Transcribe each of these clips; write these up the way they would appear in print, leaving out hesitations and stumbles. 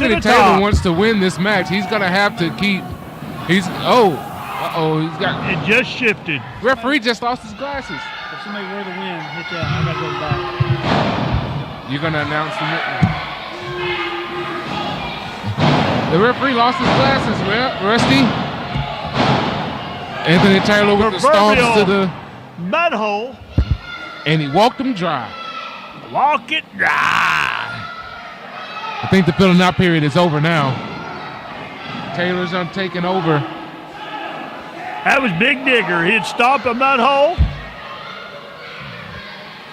Anthony Taylor wants to win this match. He's going to have to keep. He's got. It just shifted. Referee just lost his glasses. If somebody were to win, hit that. I got to go back. You're going to announce the referee lost his glasses, Rusty. Anthony Taylor with the stomps to the mud hole. And he walked him dry. Walk it dry. I think the filling out period is over now. Taylor's taking over. That was Big Digger. He'd stomp a mud hole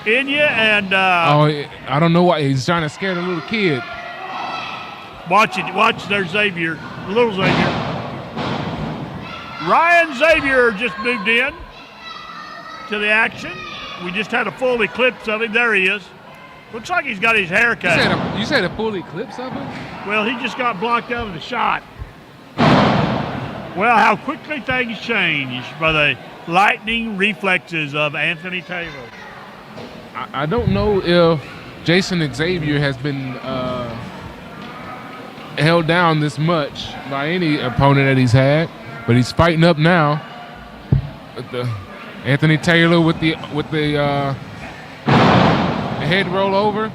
in you, and I don't know why he's trying to scare the little kid. Watch it. Watch their Xavier, little Xavier. Ryan Xavier just moved in to the action. We just had a full eclipse of him. There he is. Looks like he's got his hair cut. You said a full eclipse of him? Well, he just got blocked out of the shot. Well, how quickly things change by the lightning reflexes of Anthony Taylor. I don't know if Jason Xavier has been held down this much by any opponent that he's had, but he's fighting up now. Anthony Taylor with the head roll over.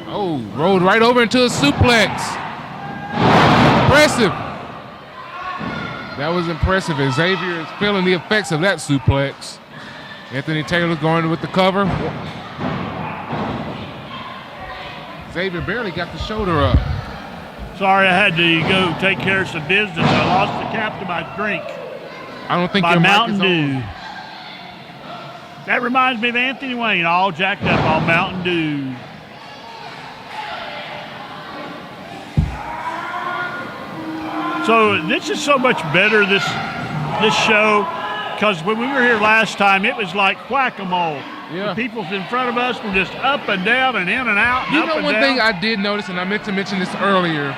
Oh, rolled right over into a suplex. Impressive. That was impressive. Xavier is feeling the effects of that suplex. Anthony Taylor going with the cover. Xavier barely got the shoulder up. Sorry, I had to go take care of some business. I lost the cap to my drink. I don't think my your Mountain mic is Dew. on. That reminds me of Anthony Wayne, all jacked up on Mountain Dew. So this is so much better, this show, because when we were here last time, it was like whack-a-mole. Yeah. The people in front of us were just up and down and in and out. You know, one thing I did notice, and I meant to mention this earlier,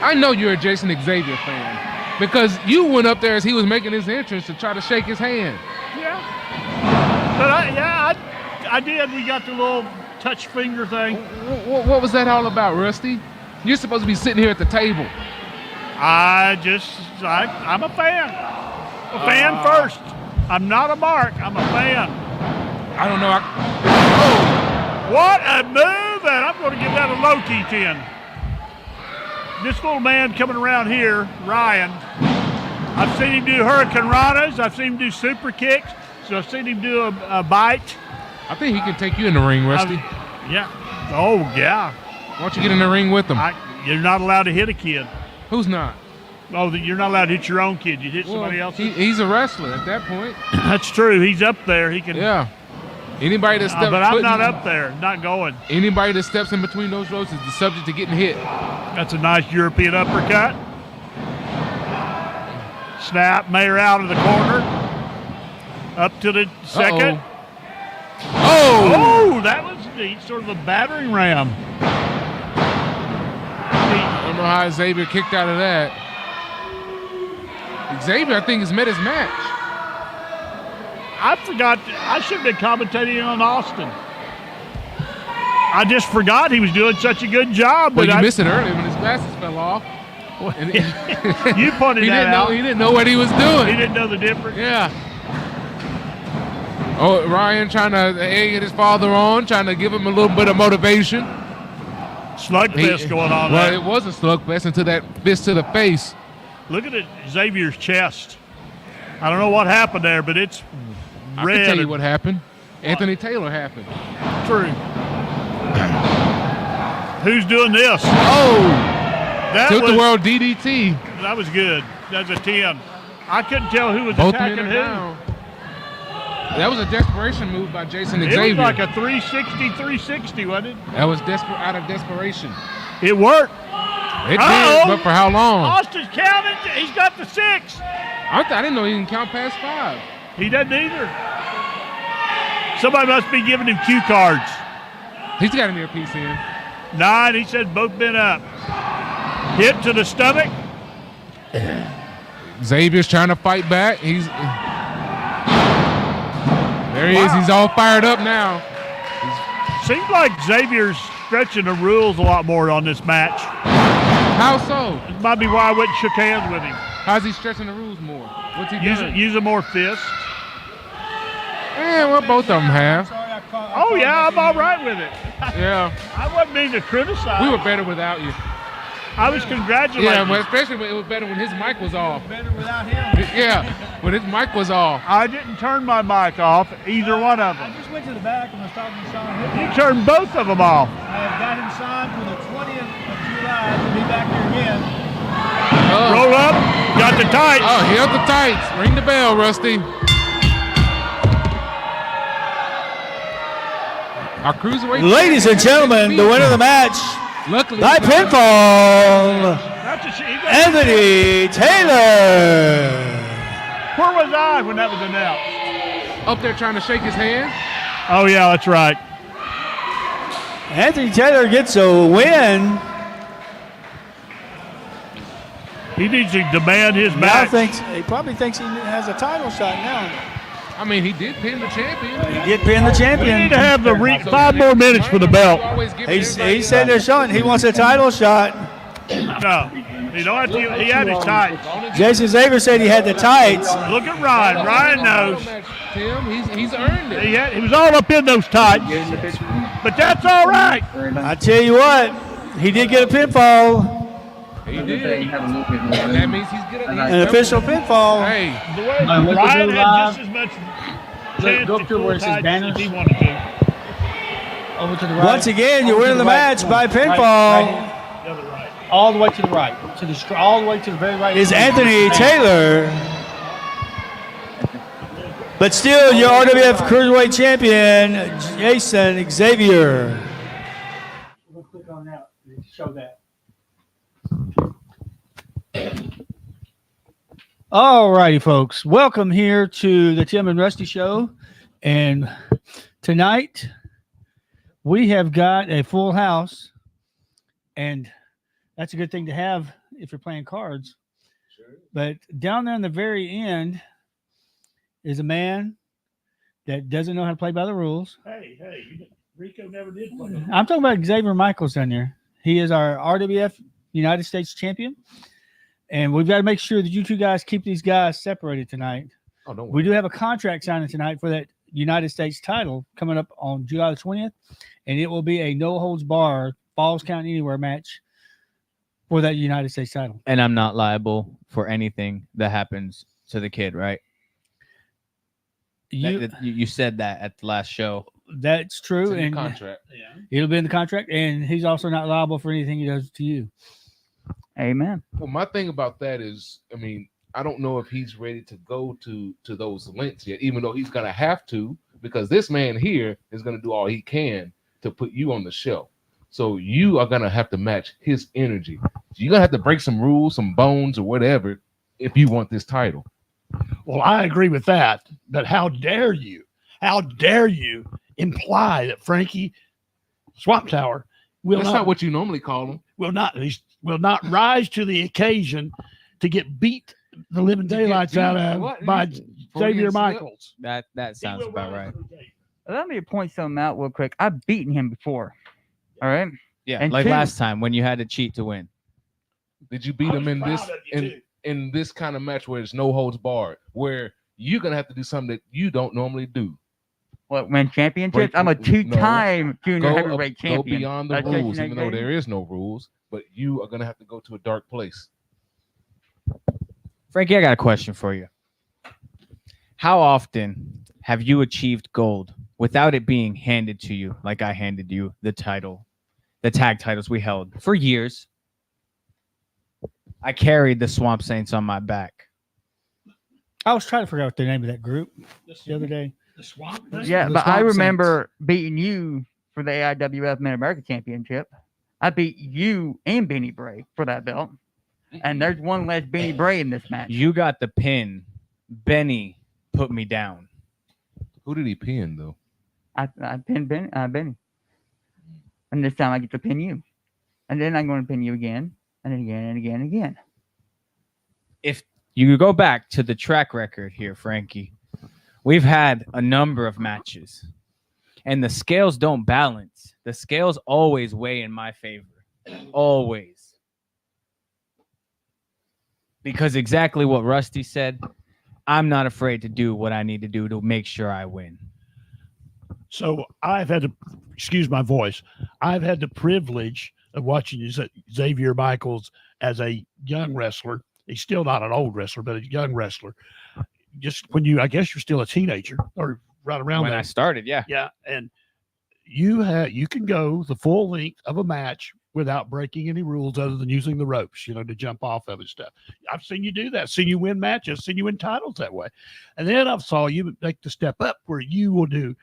I know you're a Jason Xavier fan because you went up there as he was making his entrance to try to shake his hand. Yeah. But I did. We got the little touch finger thing. What was that all about, Rusty? You're supposed to be sitting here at the table. I'm a fan. A fan first. I'm not a mark. I'm a fan. I don't know. What a move, and I'm going to give that a low-key 10. This little man coming around here, Ryan, I've seen him do Hurricane Ranas. I've seen him do super kicks. So I've seen him do a bite. I think he can take you in the ring, Rusty. Yeah. Oh, yeah. Why don't you get in the ring with him? You're not allowed to hit a kid. Who's not? Oh, you're not allowed to hit your own kid. You hit somebody else. He's a wrestler at that point. That's true. He's up there. He can. Yeah. Anybody that steps. But I'm not up there. Not going. Anybody that steps in between those ropes is the subject to getting hit. That's a nice European uppercut. Snap. Mayer out of the corner. Up to the second. Oh, that was neat. Sort of a battering ram. I don't know how Xavier kicked out of that. Xavier, I think, has met his match. I forgot. I should have been commentating on Austin. I just forgot he was doing such a good job. Well, you missed it earlier when his glasses fell off. You pointed that out. He didn't know what he was doing. He didn't know the difference. Yeah. Oh, Ryan trying to egg his father on, trying to give him a little bit of motivation. Slugfest going on there. Well, it was a slugfest until that fist to the face. Look at Xavier's chest. I don't know what happened there, but it's red. I can tell you what happened. Anthony Taylor happened. True. Who's doing this? Oh! Took the world DDT. That was good. That was a 10. I couldn't tell who was Both attacking men are who. down. That was a desperation move by Jason Xavier. It was like a 360, wasn't it? That was out of desperation. It worked. It did, but for how long? Austin's counting. He's got the 6. I didn't know he can count past 5. He doesn't either. Somebody must be giving him cue cards. He's got an earpiece in. 9, he said both been up. Hit to the stomach. Xavier's trying to fight back. There he is. He's all fired up now. Seems like Xavier's stretching the rules a lot more on this match. How so? This might be why I went and shook hands with him. How's he stretching the rules more? What's he doing? Using more fists. Yeah, well, both of them have. Oh, yeah, I'm all right with it. Yeah. I wasn't meaning to criticize. We were better without you. I was congratulating. Yeah, but especially when it was better when his mic was off. Better without him. Yeah, when his mic was off. I didn't turn my mic off, either one of I them. just went to the back and was talking to Sean Hickman. You turned both of them off. I have got him signed for the 20th of July to be back here again. Roll up, got the tights. Oh, he held the tights. Ring the bell, Rusty. Our cruiserweight. Ladies and gentlemen, the winner of the match Luckily, by pinfall, That's a shame. Anthony Taylor. Where was I when that was announced? up there trying to shake his hand. Oh, yeah, that's right. Anthony Taylor gets a win. He needs to demand his Now match. he probably thinks he has a title shot now. I mean, he did pin the champion. He did pin the We champion. need to have the 5 more minutes for the belt. He said to Sean he wants a title shot. No, you don't have to. He had his tights. Jason Xavier said he had the tights. Look at Ryan. Ryan knows. Tim, he's earned it. He was all up in those tights. But that's all right. I tell you what, he did get a pinfall, He did. And that means he's good. an official pinfall. Hey, The way Ryan had just as much chance Go to up to where pull it says tights banners. as he wanted to. Over to the right. Once again, you're Over to winning the right. match by Right, pinfall. right. The other right. All the way to the right. All the way to the very right. Is Anthony Taylor. But still, your RWF Cruiserweight Champion, Jason Xavier. We'll click on that and show that. All righty, folks. Welcome here to the Tim and Rusty Show. And tonight, we have got a full house. And that's a good thing to have if you're playing cards. Sure. But down there in the very end is a man that doesn't know how to play by the rules. Hey, Rico never did play. I'm talking about Xavier Michaels down there. He is our RWF United States champion. And we've got to make sure that you two guys keep these guys separated tonight. oh, don't We worry. do have a contract signing tonight for that United States title coming up on July the 20th. And it will be a no-holds-barred Falls Count Anywhere match for that United States title. And I'm not liable for anything that happens to the kid, right? You said that at the last show. That's It's true. in the And contract. it'll be in the contract. And he's also not liable for anything he does to you. Amen. Well, my thing about that is, I mean, I don't know if he's ready to go to those lengths yet, even though he's gonna have to, because this man here is gonna do all he can to put you on the show. So you are gonna have to match his energy. You're gonna have to break some rules, some bones, or whatever, if you want this title. Well, I agree with that. But how dare you? How dare you imply that Frankie Swamp Tower That's not what you normally call him. will not rise to the occasion to get beat the living To get daylights beat out of what? by Freudian Xavier slip? Michaels. That sounds about right. Let me point something out real quick. I've beaten him before. All right. Yeah, And like Tim- last time when you had to cheat to win. Did you beat him in this in this kind of match where it's no holds barred, where you're gonna have to do something that you don't normally do? What, win championships? Break- I'm a no. two-time junior Go heavyweight champion. beyond the That's rules, Jason even though Xavier. there is no rules. But you are gonna have to go to a dark place. Frankie, I got a question for you. How often have you achieved gold without it being handed to you, like I handed you the title, the tag titles we held for years? I carried the Swamp Saints on my back. I was trying to figure out the name of that group the other day. The Swamp. Yeah, The but I Swamp remember beating you for the AIWF Mid-America Championship. I beat you and Benny Bray for that belt. And there's one less Benny Bray in this match. You got the pin. Benny put me down. Who did he pin though? I pinned Benny. And this time I get to pin you. And then I'm going to pin you again. And then again and again and again. If you go back to the track record here, Frankie, we've had a number of matches. And the scales don't balance. The scales always weigh in my favor. Always. because exactly what Rusty said, I'm not afraid to do what I need to do to make sure I win. So I've had to, excuse my voice, I've had the privilege of watching Xavier Michaels as a young wrestler. He's still not an old wrestler, but a young wrestler. Just when I guess you're still a teenager or right around When there. I started, yeah. Yeah, and you can go the full length of a match without breaking any rules other than using the ropes, to jump off of and stuff. I've seen you do that. Seen you win matches. Seen you win titles that way. And then I've saw you make the step up where you will do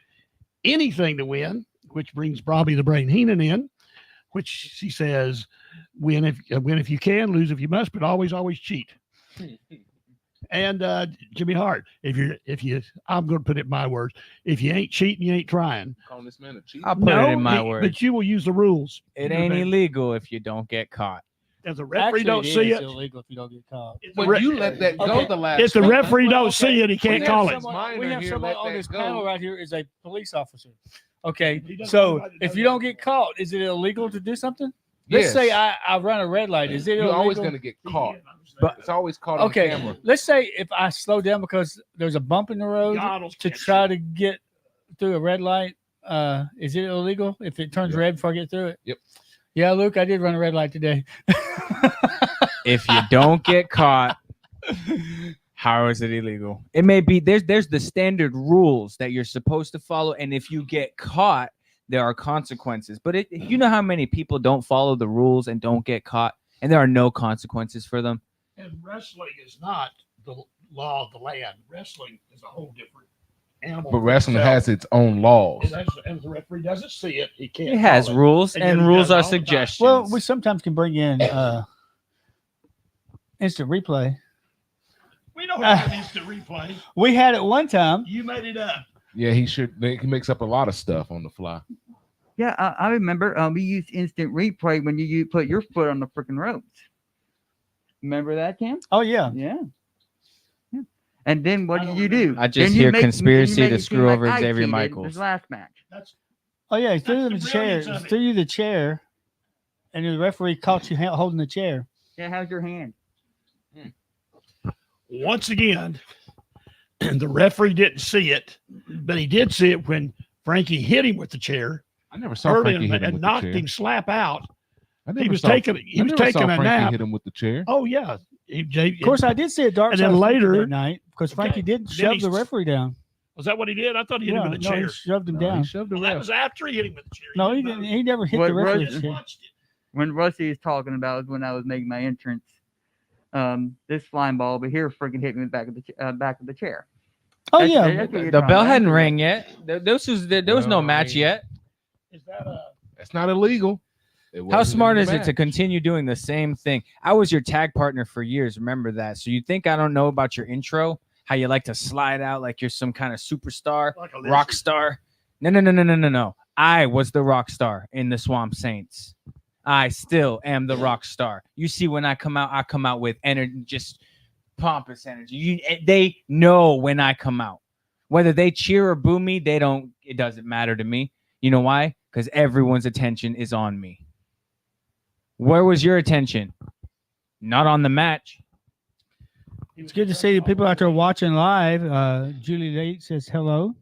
anything to win, which brings Bobby the Brain Heenan in, which she says, win if you can, lose if you must, but always cheat. And Jimmy Hart, if you, I'm going to put it in my words, if you ain't cheating, you ain't trying. Calling this man a cheat. I'll put it in my words. But you will use the rules. It ain't illegal if you don't get caught. If the referee don't Actually, see is it, illegal if you don't get caught. When you let that go Okay. the last if the week, referee don't see it, he can't call it. Minor We have here, someone let on that this go. panel right here is a police officer. Okay, He doesn't so know how to if do you that. don't get caught, is it illegal to do something? Let's Yes. say I run a red light. Is it You're illegal? always going to get caught. But- It's always caught on Okay, camera. let's say if I slow down because there's a bump in the road God will to catch try you. to get through a red light, is it illegal if it turns Yep. red before I get through it? Yep. Yeah, Luke, I did run a red light today. If you don't get caught, how is it illegal? It may be there's the standard rules that you're supposed to follow, and if you get caught, there are consequences. But you know how many people don't follow the rules and don't get caught, and there are no consequences for them. And wrestling is not the law of the land. Wrestling is a whole different animal. But wrestling has its own laws. And the referee doesn't see it. He can't. It has call rules, And and yet it rules does are all the time. suggestions. Well, we sometimes can bring in instant replay. We don't have an instant replay. We had it one time. You made it up. Yeah, he makes up a lot of stuff on the fly. Yeah, I remember we used instant replay when you put your foot on the freaking ropes. Remember that, Cam? Oh yeah. Yeah. Yeah. And then what I did don't you do? remember. I just Then you hear make- conspiracy you make to it seem screw like over I Xavier cheated Michaels. This last match. That's Oh yeah. He threw That's the the chair. brilliance of it. Threw you the chair, and the referee caught you holding the chair. Yeah, how's your hand? once again, the referee didn't see it, but he did see it when Frankie hit him with the chair I never saw early Frankie hit him and with knocked the chair. him slap out. I He never was saw- taking I a never saw nap. Frankie hit him with the chair. Oh yeah. Of course, I did see a dark And side then of Frankie later- that night because Frankie did then shove he- the referee down. Was that what he did? I thought he hit Yeah, him with a no, chair. he shoved him No, down. he shoved the Well, that ref. was after he hit him with the chair. No, he didn't. He never hit What the referee. Rose- with the chair. Watched it. When Rusty is talking about is when I was making my entrance. This flying ball over here freaking hit me in the back of the chair. Oh That's- yeah. that's what you're The talking bell about. hadn't rang yet. There was no Well, match I mean, yet. Is that a That's not illegal. It How wasn't smart in is the it to match. continue doing the same thing? I was your tag partner for years. Remember that. So you think I don't know about your intro? How you like to slide out like you're some kind of superstar, like a rock lizard? star? No. I was the rock star in the Swamp Saints. I still am the rock star. You see, when I come out with energy, just pompous energy. They know when I come out. Whether they cheer or boo me, it doesn't matter to me. You know why? Because everyone's attention is on me. Where was your attention? Not on the match. It's good to see the people out there watching live. Julie Late says hello,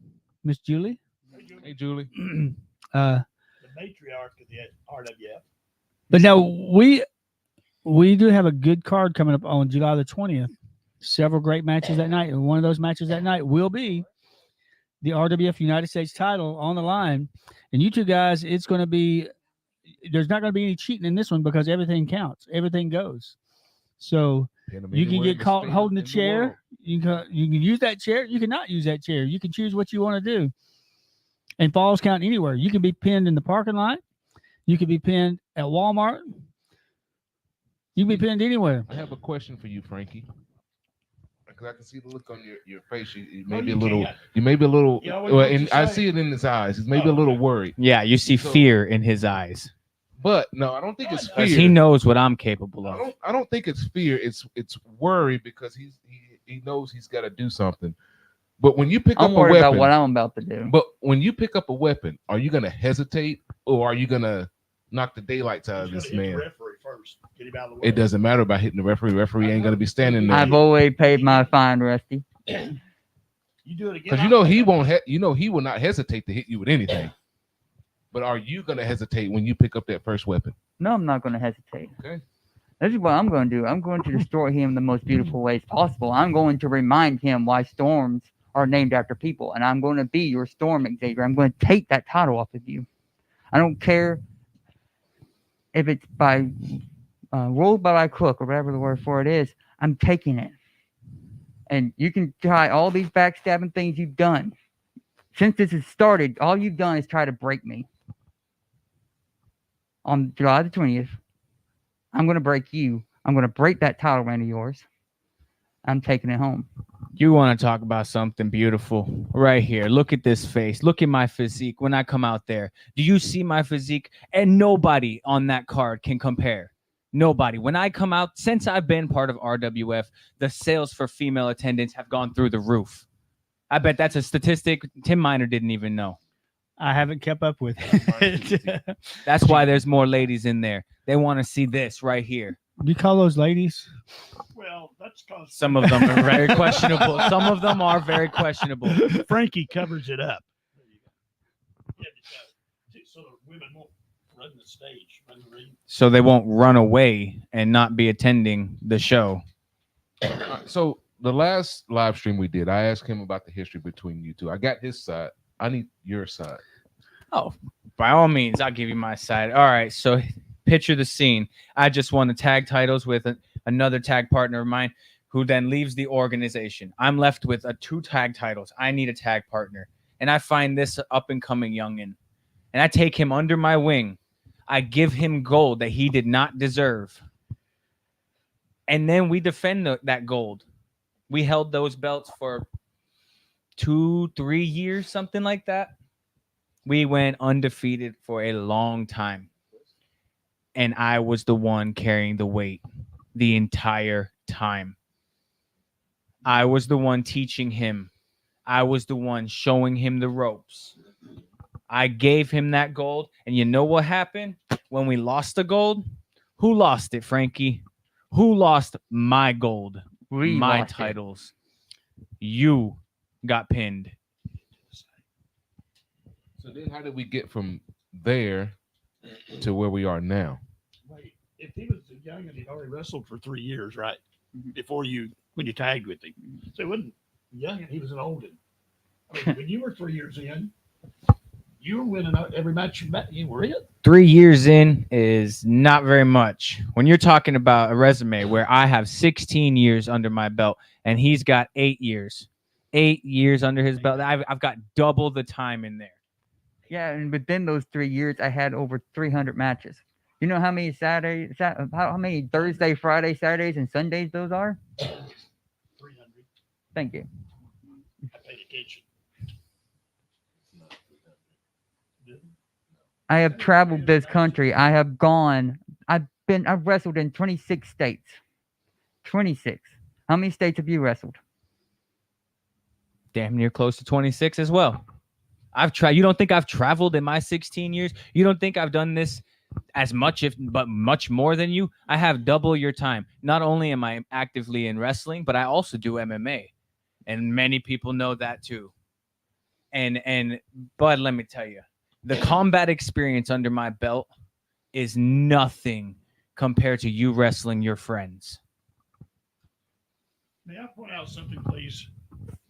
Miss Julie. Hey, Julie. Uh, The matriarch of the RWF. but now we do have a good card coming up on July the 20th. Several great matches that night, and one of those matches that night will be the RWF United States title on the line. And you two guys, it's going to be. There's not going to be any cheating in this one because everything counts, everything goes. So Pin him you can anywhere in get caught state holding the in chair. world. You can use that chair. You cannot use that chair. You can choose what you want to do. And falls count anywhere. You can be pinned in the parking lot. You can be pinned at Walmart. You can be pinned anywhere. I have a question for you, Frankie. Because I can see the look on your face. You No, may be you a little. can't. You may be a little. Yeah, what well, you and I say? see it in his eyes. He's maybe a Oh, little okay. worried. Yeah, you see So- fear in his eyes But no, I don't think it's because fear. he knows what I'm capable I of. don't think it's fear. It's worry because he knows he's got to do something. But when you pick I'm up a worried about weapon, what I'm about to do. but when you pick up a weapon, are you gonna hesitate or are you gonna knock the daylights out of He's this gonna hit the man? referee first. first. Get him out of the way. It doesn't matter about hitting the referee. Referee ain't gonna be standing there. I've always paid my fine, Rusty. You do it again. Because you know he won't. He will not hesitate to hit you with anything. But are you gonna hesitate when you pick up that first weapon? No, I'm not going to hesitate. Okay. This is what I'm going to do. I'm going to destroy him the most beautiful ways possible. I'm going to remind him why storms are named after people, and I'm going to be your storm, Xavier. I'm going to take that title off of you. I don't care if it's by ruled by crook or whatever the word for it is. I'm taking it. And you can try all these backstabbing things you've done. Since this has started, all you've done is try to break me. On July the 20th, I'm going to break you. I'm going to break that title reign of yours. I'm taking it home. You want to talk about something beautiful right here. Look at this face. Look at my physique when I come out there. Do you see my physique? And nobody on that card can compare. Nobody. When I come out, since I've been part of RWF, the sales for female attendants have gone through the roof. I bet that's a statistic Tim Miner didn't even know. I haven't kept up with it. That's why there's more ladies in there. They want to see this right here. Do you call those ladies? Well, that's because Some of them are very questionable. Some of them are very questionable. Frankie covers it up. Yeah, so the women won't run the stage, run the ring. So they won't run away and not be attending the show. So the last live stream we did, I asked him about the history between you two. I got his side. I need your side. Oh, by all means, I'll give you my side. All right, so picture the scene. I just won the tag titles with another tag partner of mine who then leaves the organization. I'm left with 2 tag titles. I need a tag partner. And I find this up-and-coming youngin'. And I take him under my wing. I give him gold that he did not deserve. And then we defend that gold. We held those belts for 2-3 years, something like that. We went undefeated for a long time. And I was the one carrying the weight the entire time. I was the one teaching him. I was the one showing him the ropes. I gave him that gold. And you know what happened when we lost the gold? Who lost it, Frankie? Who lost my gold? My titles. You got pinned. So then how did we get from there to where we are now? Wait, if he was young and he'd already wrestled for 3 years, right? Before when you tagged with him. So he wasn't young and he was an old one. I mean, when you were 3 years in, you were winning every match you were in. 3 years in is not very much. When you're talking about a resume where I have 16 years under my belt and he's got 8 years. 8 years under his belt. I've got double the time in there. Yeah, and within those 3 years, I had over 300 matches. You know how many how many Thursday, Friday, Saturdays, and Sundays those are? 300. Thank you. I paid attention. I have traveled this country. I've wrestled in 26 states. 26. How many states have you wrestled? Damn near close to 26 as well. I've tried. You don't think I've traveled in my 16 years? You don't think I've done this as much, but much more than you? I have double your time. Not only am I actively in wrestling, but I also do MMA. And many people know that too. But let me tell you, the combat experience under my belt is nothing compared to you wrestling your friends. May I point out something, please?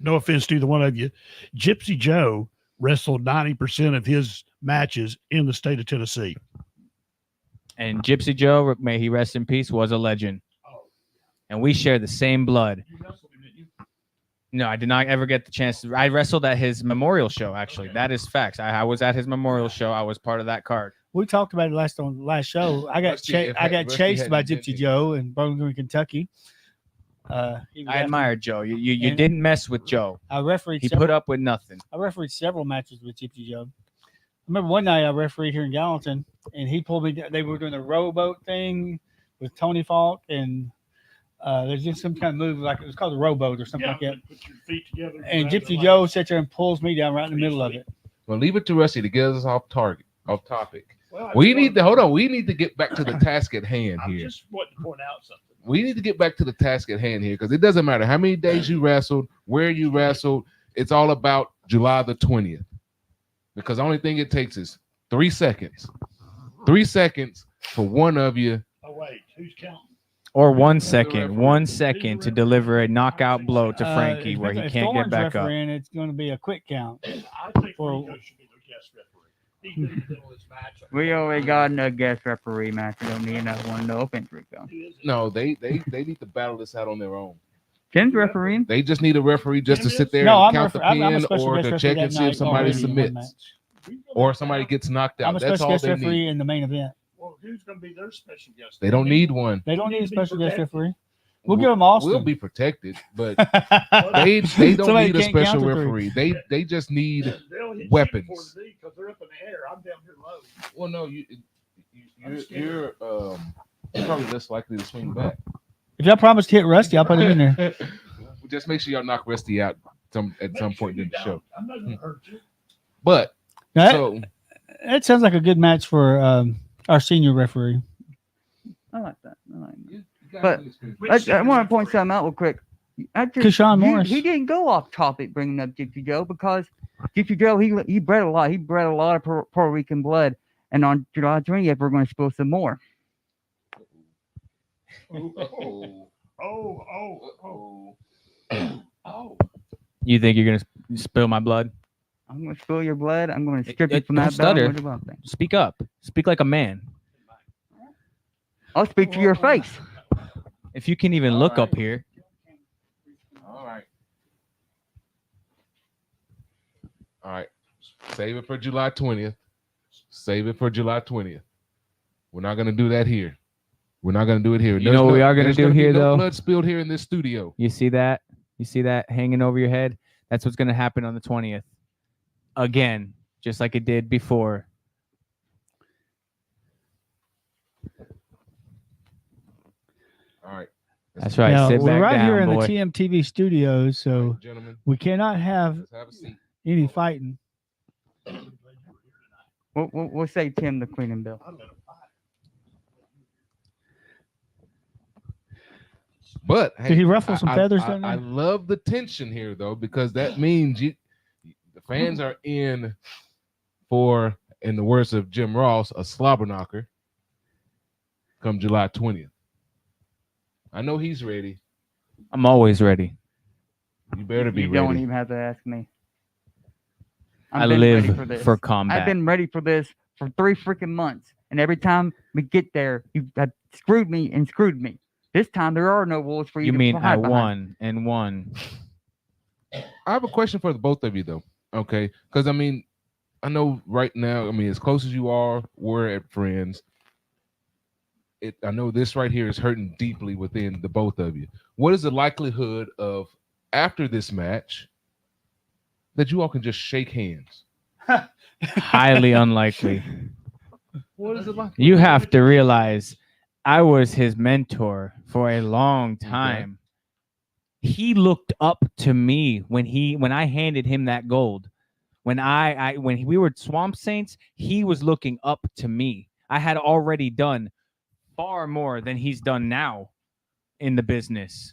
No offense to either one of you. Gypsy Joe wrestled 90% of his matches in the state of Tennessee. And Gypsy Joe, may he rest in peace, was a legend. Oh. And we share the same blood. You wrestled him, didn't you? No, I did not ever get the chance to. I wrestled at his memorial show, actually. Okay. That is facts. I was at his memorial show. I was part of that card. We talked about it on the last show. I got chased by Gypsy Joe in Birmingham, Kentucky. I admire Joe. You didn't mess with Joe. I refereed. He put up with nothing. I refereed several matches with Gypsy Joe. I remember one night I refereed here in Gallatin, and he pulled me. They were doing a rowboat thing with Tony Falk, and there's just some kind of move like it was called a rowboat or something like that. Put your feet together. And Gypsy Joe sits there and pulls me down right in the middle of it. Well, leave it to Rusty to get us off topic. Well, We need to hold on. We need to get back to the task at hand I here. just want to point out something. We need to get back to the task at hand here because it doesn't matter how many days you wrestled, where you wrestled. It's all about July the 20th. Because the only thing it takes is 3 seconds. 3 seconds for one of you. Oh, wait. Who's counting? Or 1 second, 1 second to deliver a knockout blow to Frankie where he if can't get Thorne's back up. refereeing, it's going to be a quick count. I think Well- Rico should be the guest referee. He's been in the middle of this match. We already got a guest referee match. We don't need another one. No offense, Rico. Who is it? No, they need to battle this out on their own. Tim's refereeing. They just need a referee just to sit there No, and I'm, count the I'm a pin special or guest to referee check that and see night if somebody already in one submits match. or somebody gets knocked I'm out. a That's special all guest they referee need. in the main event. Well, who's going to be their special guest? They don't need one. They don't need a special guest protected. referee. We'll give them Austin. We'll be protected, but they don't Somebody need a can't count special to three. referee. They just need They'll hit weapons. because they're up in the air. I'm down here low. well, no, you're probably less likely to swing back. If y'all promise to hit Rusty, I'll put him in there. Just make sure y'all knock Rusty out at some point in the show. I'm not going to hurt you. But That, so that sounds like a good match for our senior referee. I like that. I like that. you got But- good experience. I want to point something out real quick. Keshawn Morris. He didn't go off topic bringing up Gypsy Joe because Gypsy Joe he bred a lot. He bred a lot of Puerto Rican blood, and on July 20th we're going to spill some more. Oh. You think you're going to spill my blood? I'm going to spill your blood. I'm going to strip you Don't from that stutter. belt. Speak up. Speak like a man. I'll speak to your face. If you can even All look right. up here. All right. Save it for July 20th. Save it for July 20th. We're not going to do that here. We're not going to do it here. You know what we are gonna there's do gonna be here, no though? blood spilled here in this studio. You see that? You see that hanging over your head? That's what's going to happen on the 20th. Again, just like it did before. All right. That's right. Now, Sit we're back right down, here in boy. the TMTV studios, so Gentlemen, we cannot have let's have a seat. any fighting. We'll say Tim the Queen and Bill. But hey, Did he ruffle some feathers down I there? love the tension here, though, because that means the fans are in for, in the words of Jim Ross, a slobber knocker come July 20th. I know he's ready. I'm always ready. You better be You don't ready. even have to ask me. I I've been ready live for this. for combat. I've been ready for this for 3 freaking months, and every time we get there, you have screwed me and screwed me. This time there are no rules for you. You to mean I hide behind. won and won? I have a question for the both of you, though. Okay, because I mean, I know right now. I mean, as close as you are, we're at friends. I know this right here is hurting deeply within the both of you. What is the likelihood of after this match that you all can just shake hands? Highly unlikely. What is it like? You have to realize I was his mentor for a long time. He looked up to me when I handed him that gold. When we were Swamp Saints, he was looking up to me. I had already done far more than he's done now in the business.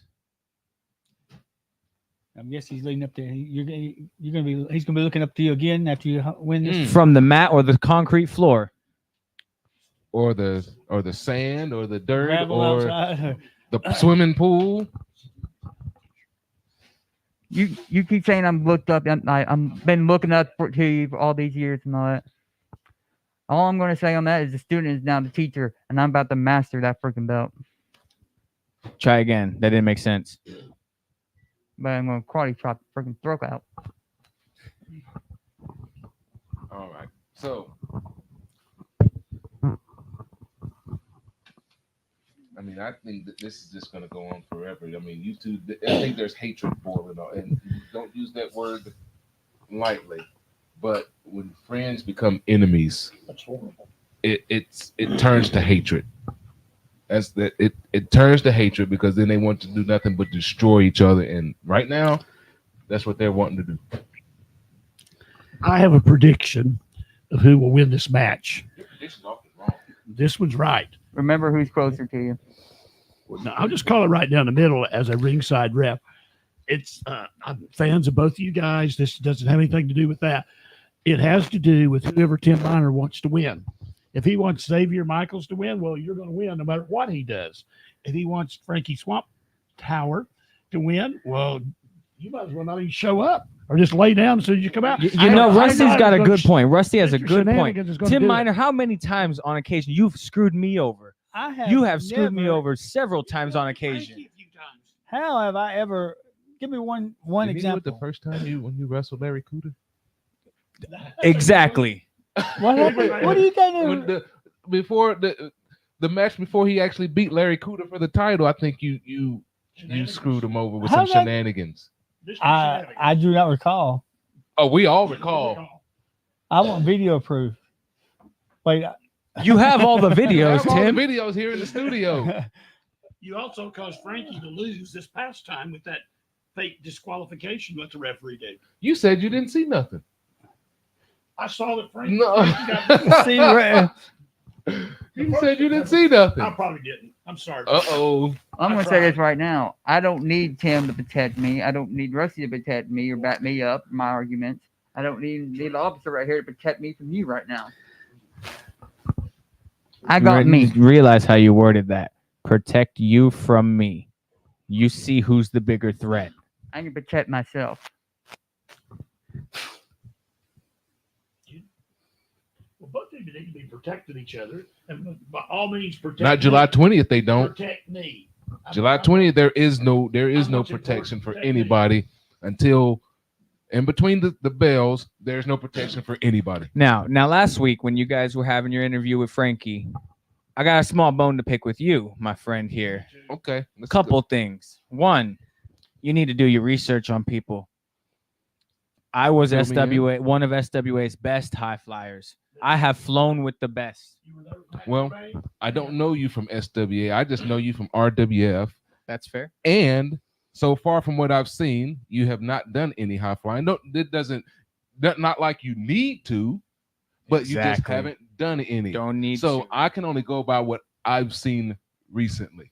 I guess he's leading up there. He's gonna be looking up to you again after you win this. From the mat or the concrete floor. Or the sand or the dirt Gravel or outside. the swimming pool. You keep saying I'm looked up. I've been looking up to you for all these years and all that. All I'm going to say on that is the student is now the teacher, and I'm about to master that freaking belt. Try again. That didn't make sense. But I'm going to karate chop the freaking throat out. All right. So, I mean, I think that this is just going to go on forever. I mean, you two, I think there's hatred boiling on, and don't use that word lightly. But when friends become enemies, That's horrible. it turns to hatred. It turns to hatred because then they want to do nothing but destroy each other. And right now, that's what they're wanting to do. I have a prediction of who will win this match. This one's right. Remember who's closer to you. No, I'll just call it right down the middle as a ringside rep. It's I'm fans of both of you guys. This doesn't have anything to do with that. It has to do with whoever Tim Miner wants to win. If he wants Xavier Michaels to win, well, you're going to win no matter what he does. If he wants Frankie Swamp Tower to win, well, you might as well not even show up or just lay down as soon as you come out. You know, Rusty's got a good point. Rusty has a Mr. good point. Shenanigans is gonna Tim do it. Miner, how many times on occasion you've screwed me over? You have screwed me over several times on occasion. How have I ever? Give me one Did he do it example. the first time when you wrestled Larry Cooter? Exactly. What happened? What are you When going before the match before he actually beat Larry Cooter for the title, I think you screwed him over with How some did I- shenanigans. I do not recall. Oh, we all recall. I want video proof. Wait, You have all the We videos, have all the Tim. videos here in the studio. You also caused Frankie to lose this past time with that fake disqualification that the referee gave. You said you didn't see nothing. I saw that Frankie. No. Frankie got see, right, You said you didn't see nothing. I probably didn't. I'm sorry. Uh-oh. I'm I going to say this tried. right now. I don't need Tim to protect me. I don't need Rusty to protect me or back me up, my arguments. I don't need the officer right here to protect me from you right now. I got me. Realize how you worded that. Protect you from me. You see who's the bigger threat. I can protect myself. Well, both of you need to be protecting each other, and by all means, protect. Not me. July 20th, they don't. Protect me. July 20th, there is no protection for anybody until in between the bells, there's no protection for anybody. Now, last week when you guys were having your interview with Frankie, I got a small bone to pick with you, my friend here. Okay. A couple things. One, you need to do your research on people. I was Fill me SWA, one of SWA's best high flyers. I have flown with the best. Well, I don't know you from SWA. I just know you from RWF. That's fair. And so far from what I've seen, you have not done any high flying. No, it doesn't, not like you need to, but you just Exactly. haven't done any. Don't need So to. I can only go by what I've seen recently.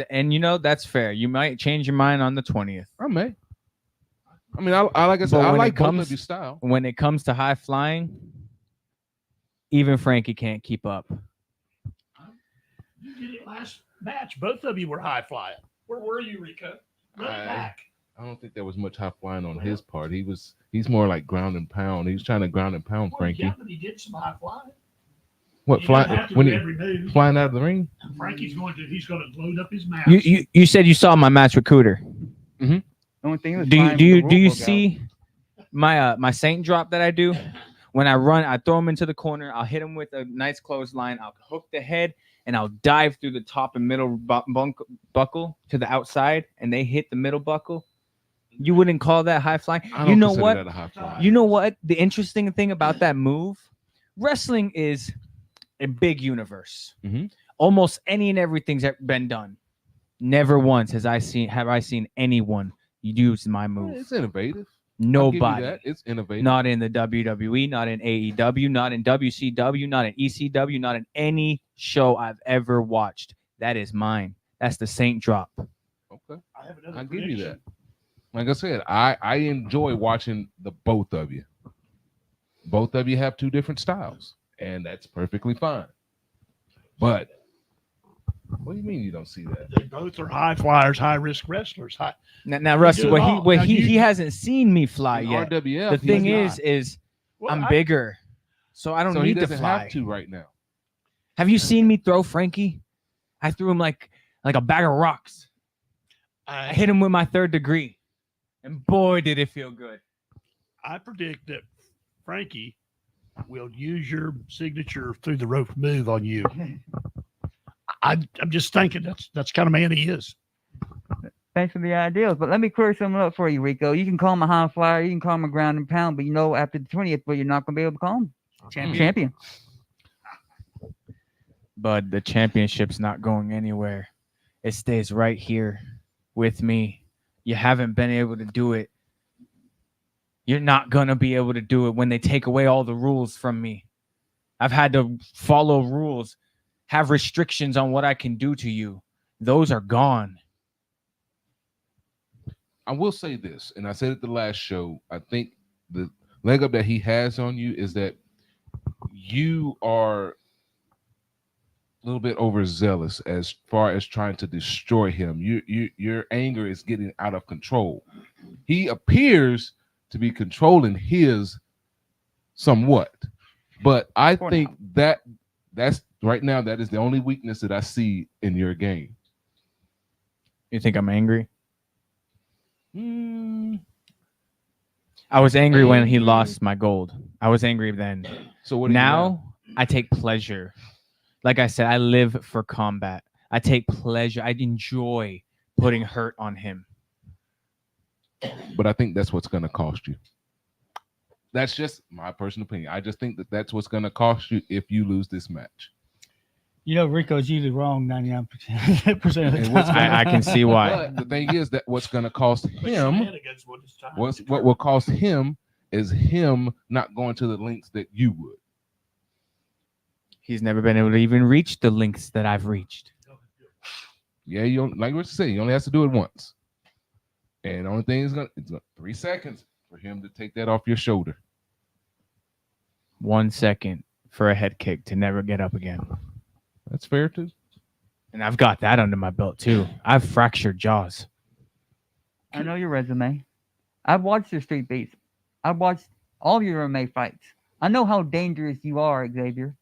And you know, that's fair. You might change your mind on the 20th. I may. I mean, I like I said, But I when like it both comes- of your style. When it comes to high flying, even Frankie can't keep up. You did it last match. Both of you were high flying. Where were you, Rico? Look back. I don't think there was much high flying on his part. He's more like ground and pound. He was trying to ground and pound Well, Frankie. yeah, but he did some high flying. What You don't flying have to when do he every move. flying out of the ring? Frankie's going to load up his mouth. You said you saw my match with Cooter. The only thing was Do flying you with the rule book out. see my Saint drop that I do? When I run, I throw him into the corner. I'll hit him with a nice clothesline. I'll hook the head and I'll dive through the top and middle buckle to the outside, and they hit the middle buckle. You wouldn't call that high flying. I don't You know consider what? that a high fly. You know what? The interesting thing about that move, wrestling is a big universe. Mhm. Almost any and everything's been done. Never once have I seen anyone use my move. It's innovative. I'll give you Nobody. that. It's innovative. Not in the WWE, not in AEW, not in WCW, not in ECW, not in any show I've ever watched. That is mine. That's the Saint drop. Okay. I have another I'll give you prediction. that. Like I said, I enjoy watching the both of you. Both of you have two different styles, and that's perfectly fine. But what do you mean you don't see that? They both are high flyers, high risk wrestlers. Now Rusty, do it what all. he Now he you- hasn't seen me fly In yet. RWF, The thing he's is Well, I'm I- bigger, so I don't so he need to doesn't fly. have to right now. Have you seen me throw Frankie? I threw him like a bag of rocks. I hit him with my third degree, and boy, did it feel good. I predict that Frankie will use your signature through the rope move on you. I'm just thinking that's kind of man he is. Thanks for the ideas, but let me clear something up for you, Rico. You can call him a high flyer, you can call him a ground and pound, but you know after the 20th, but you're not going to be able to call him champion. But the championship's not going anywhere. It stays right here with me. You haven't been able to do it. You're not going to be able to do it when they take away all the rules from me. I've had to follow rules, have restrictions on what I can do to you. Those are gone. I will say this, and I said it the last show. I think the leg up that he has on you is that you are a little bit overzealous as far as trying to destroy him. Your anger is getting out of control. He appears to be controlling his somewhat, but I think that's right now that is the only weakness that I see in your game. You think I'm angry? I was angry when he lost my gold. I was angry then. So what? Now I take pleasure. Like I said, I live for combat. I take pleasure. I enjoy putting hurt on him. But I think that's what's going to cost you. That's just my personal opinion. I just think that that's what's going to cost you if you lose this match. You know, Rico's usually wrong 99% of the time. I can see why. But the thing is that what's going to cost him, what will cost him is him not going to the lengths that you would. He's never been able to even reach the lengths that I've reached. Yeah, you don't, like Rich said, he only has to do it once. And the only thing is it's 3 seconds for him to take that off your shoulder. 1 second for a head kick to never get up again. That's fair too. And I've got that under my belt too. I've fractured jaws. I know your resume. I've watched your street beats. I've watched all your MMA fights. I know how dangerous you are, Xavier.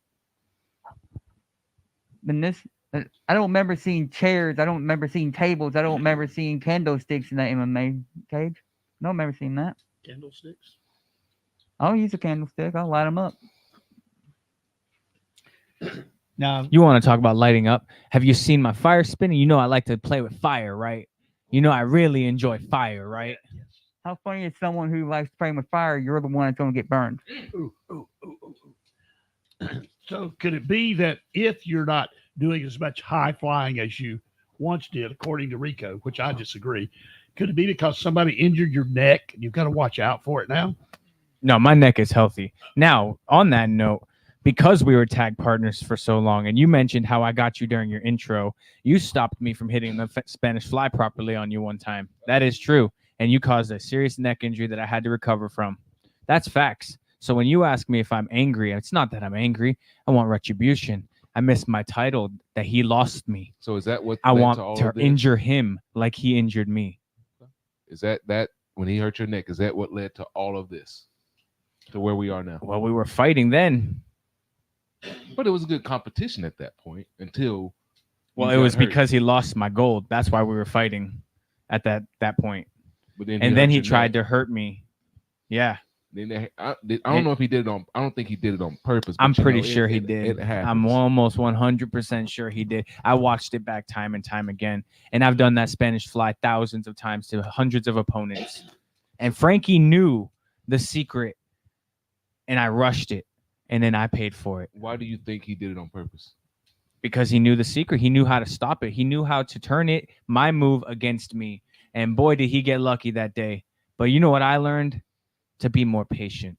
I don't remember seeing chairs. I don't remember seeing tables. I don't remember seeing candlesticks in that MMA cage. I don't remember seeing that. Candlesticks? I'll use a candlestick. I'll light them up. Now, You want to talk about lighting up? Have you seen my fire spinning? You know I like to play with fire, right? You know I really enjoy fire, right? How funny is someone who likes playing with fire? You're the one that's going to get burned. So could it be that if you're not doing as much high flying as you once did, according to Rico, which I disagree, could it be because somebody injured your neck and you've got to watch out for it now? No, my neck is healthy. Now, on that note, because we were tag partners for so long, and you mentioned how I got you during your intro, you stopped me from hitting the Spanish fly properly on you one time. That is true. And you caused a serious neck injury that I had to recover from. That's facts. So when you ask me if I'm angry, it's not that I'm angry. I want retribution. I missed my title that he lost me. So is that what I led want to all to of this? injure him like he injured me. Is that when he hurt your neck? Is that what led to all of this, to where we are now? Well, we were fighting then. But it was a good competition at that point until. Well, you it got was hurt. because he lost my gold. That's why we were fighting at that point. But then And then he hurt your tried neck. to hurt me. Yeah, Then I don't know if he did it on. I don't think he did it on purpose. But I'm you pretty know, sure he it did. happens. I'm almost 100% sure he did. I watched it back time and time again. And I've done that Spanish fly thousands of times to hundreds of opponents. And Frankie knew the secret. And I rushed it. And then I paid for it. Why do you think he did it on purpose? Because he knew the secret. He knew how to stop it. He knew how to turn it, my move, against me. And boy, did he get lucky that day. But you know what I learned? To be more patient.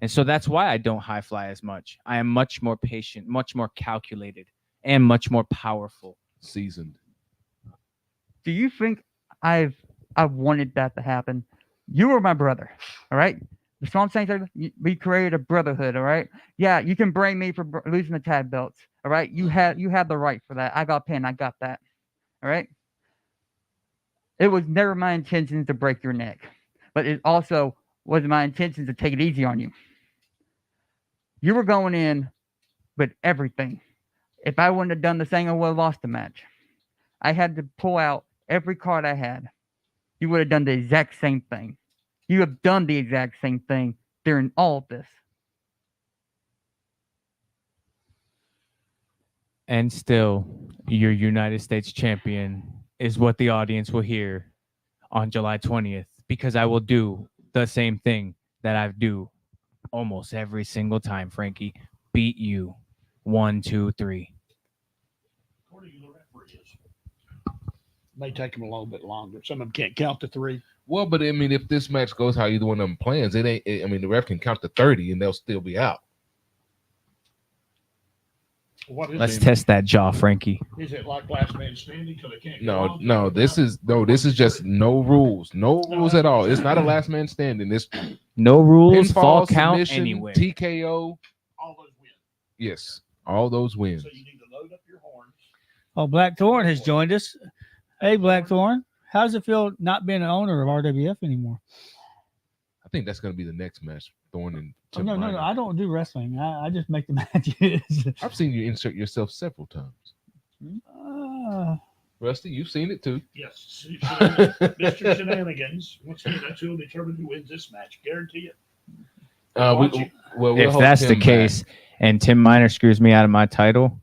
And so that's why I don't high fly as much. I am much more patient, much more calculated, and much more powerful. Seasoned. Do you think I've wanted that to happen? You were my brother, all right? That's what I'm saying. Sir. We created a brotherhood, all right? Yeah, you can blame me for losing the tag belts, all right? You had the right for that. I got pinned. I got that, all right? It was never my intention to break your neck, but it also wasn't my intention to take it easy on you. You were going in with everything. If I wouldn't have done the same, I would have lost the match. I had to pull out every card I had. You would have done the exact same thing. You have done the exact same thing during all of this. And still, your United States champion is what the audience will hear on July 20th, because I will do the same thing that I do almost every single time, Frankie. Beat you. 1, 2, 3. According to the referees, may take them a little bit longer. Some of them can't count to 3. Well, but I mean, if this match goes how either one of them plans, it ain't. I mean, the ref can count to 30 and they'll still be out. What is Let's it? test that jaw, Frankie. Is it like last man standing till they can't go No, on? no, this is just no rules. No rules at all. It's not a last man standing. It's No rules, fall pinfall, count, submission, anywhere. TKO. All those wins. Yes, all those wins. So you need to load up your horns. Oh, Blackthorn has joined us. Hey, Blackthorn. How does it feel not being an owner of RWF anymore? I think that's going to be the next match, Thorne and Oh, Tim no. Minor. I don't do wrestling. I just make the matches. I've seen you insert yourself several times. Rusty, you've seen it too. Yes. Mr. Shenanigans. Once again, that's who will determine who wins this match. Guarantee it. We'll If hope that's the Tim case, and Tim Minor screws me out of my title,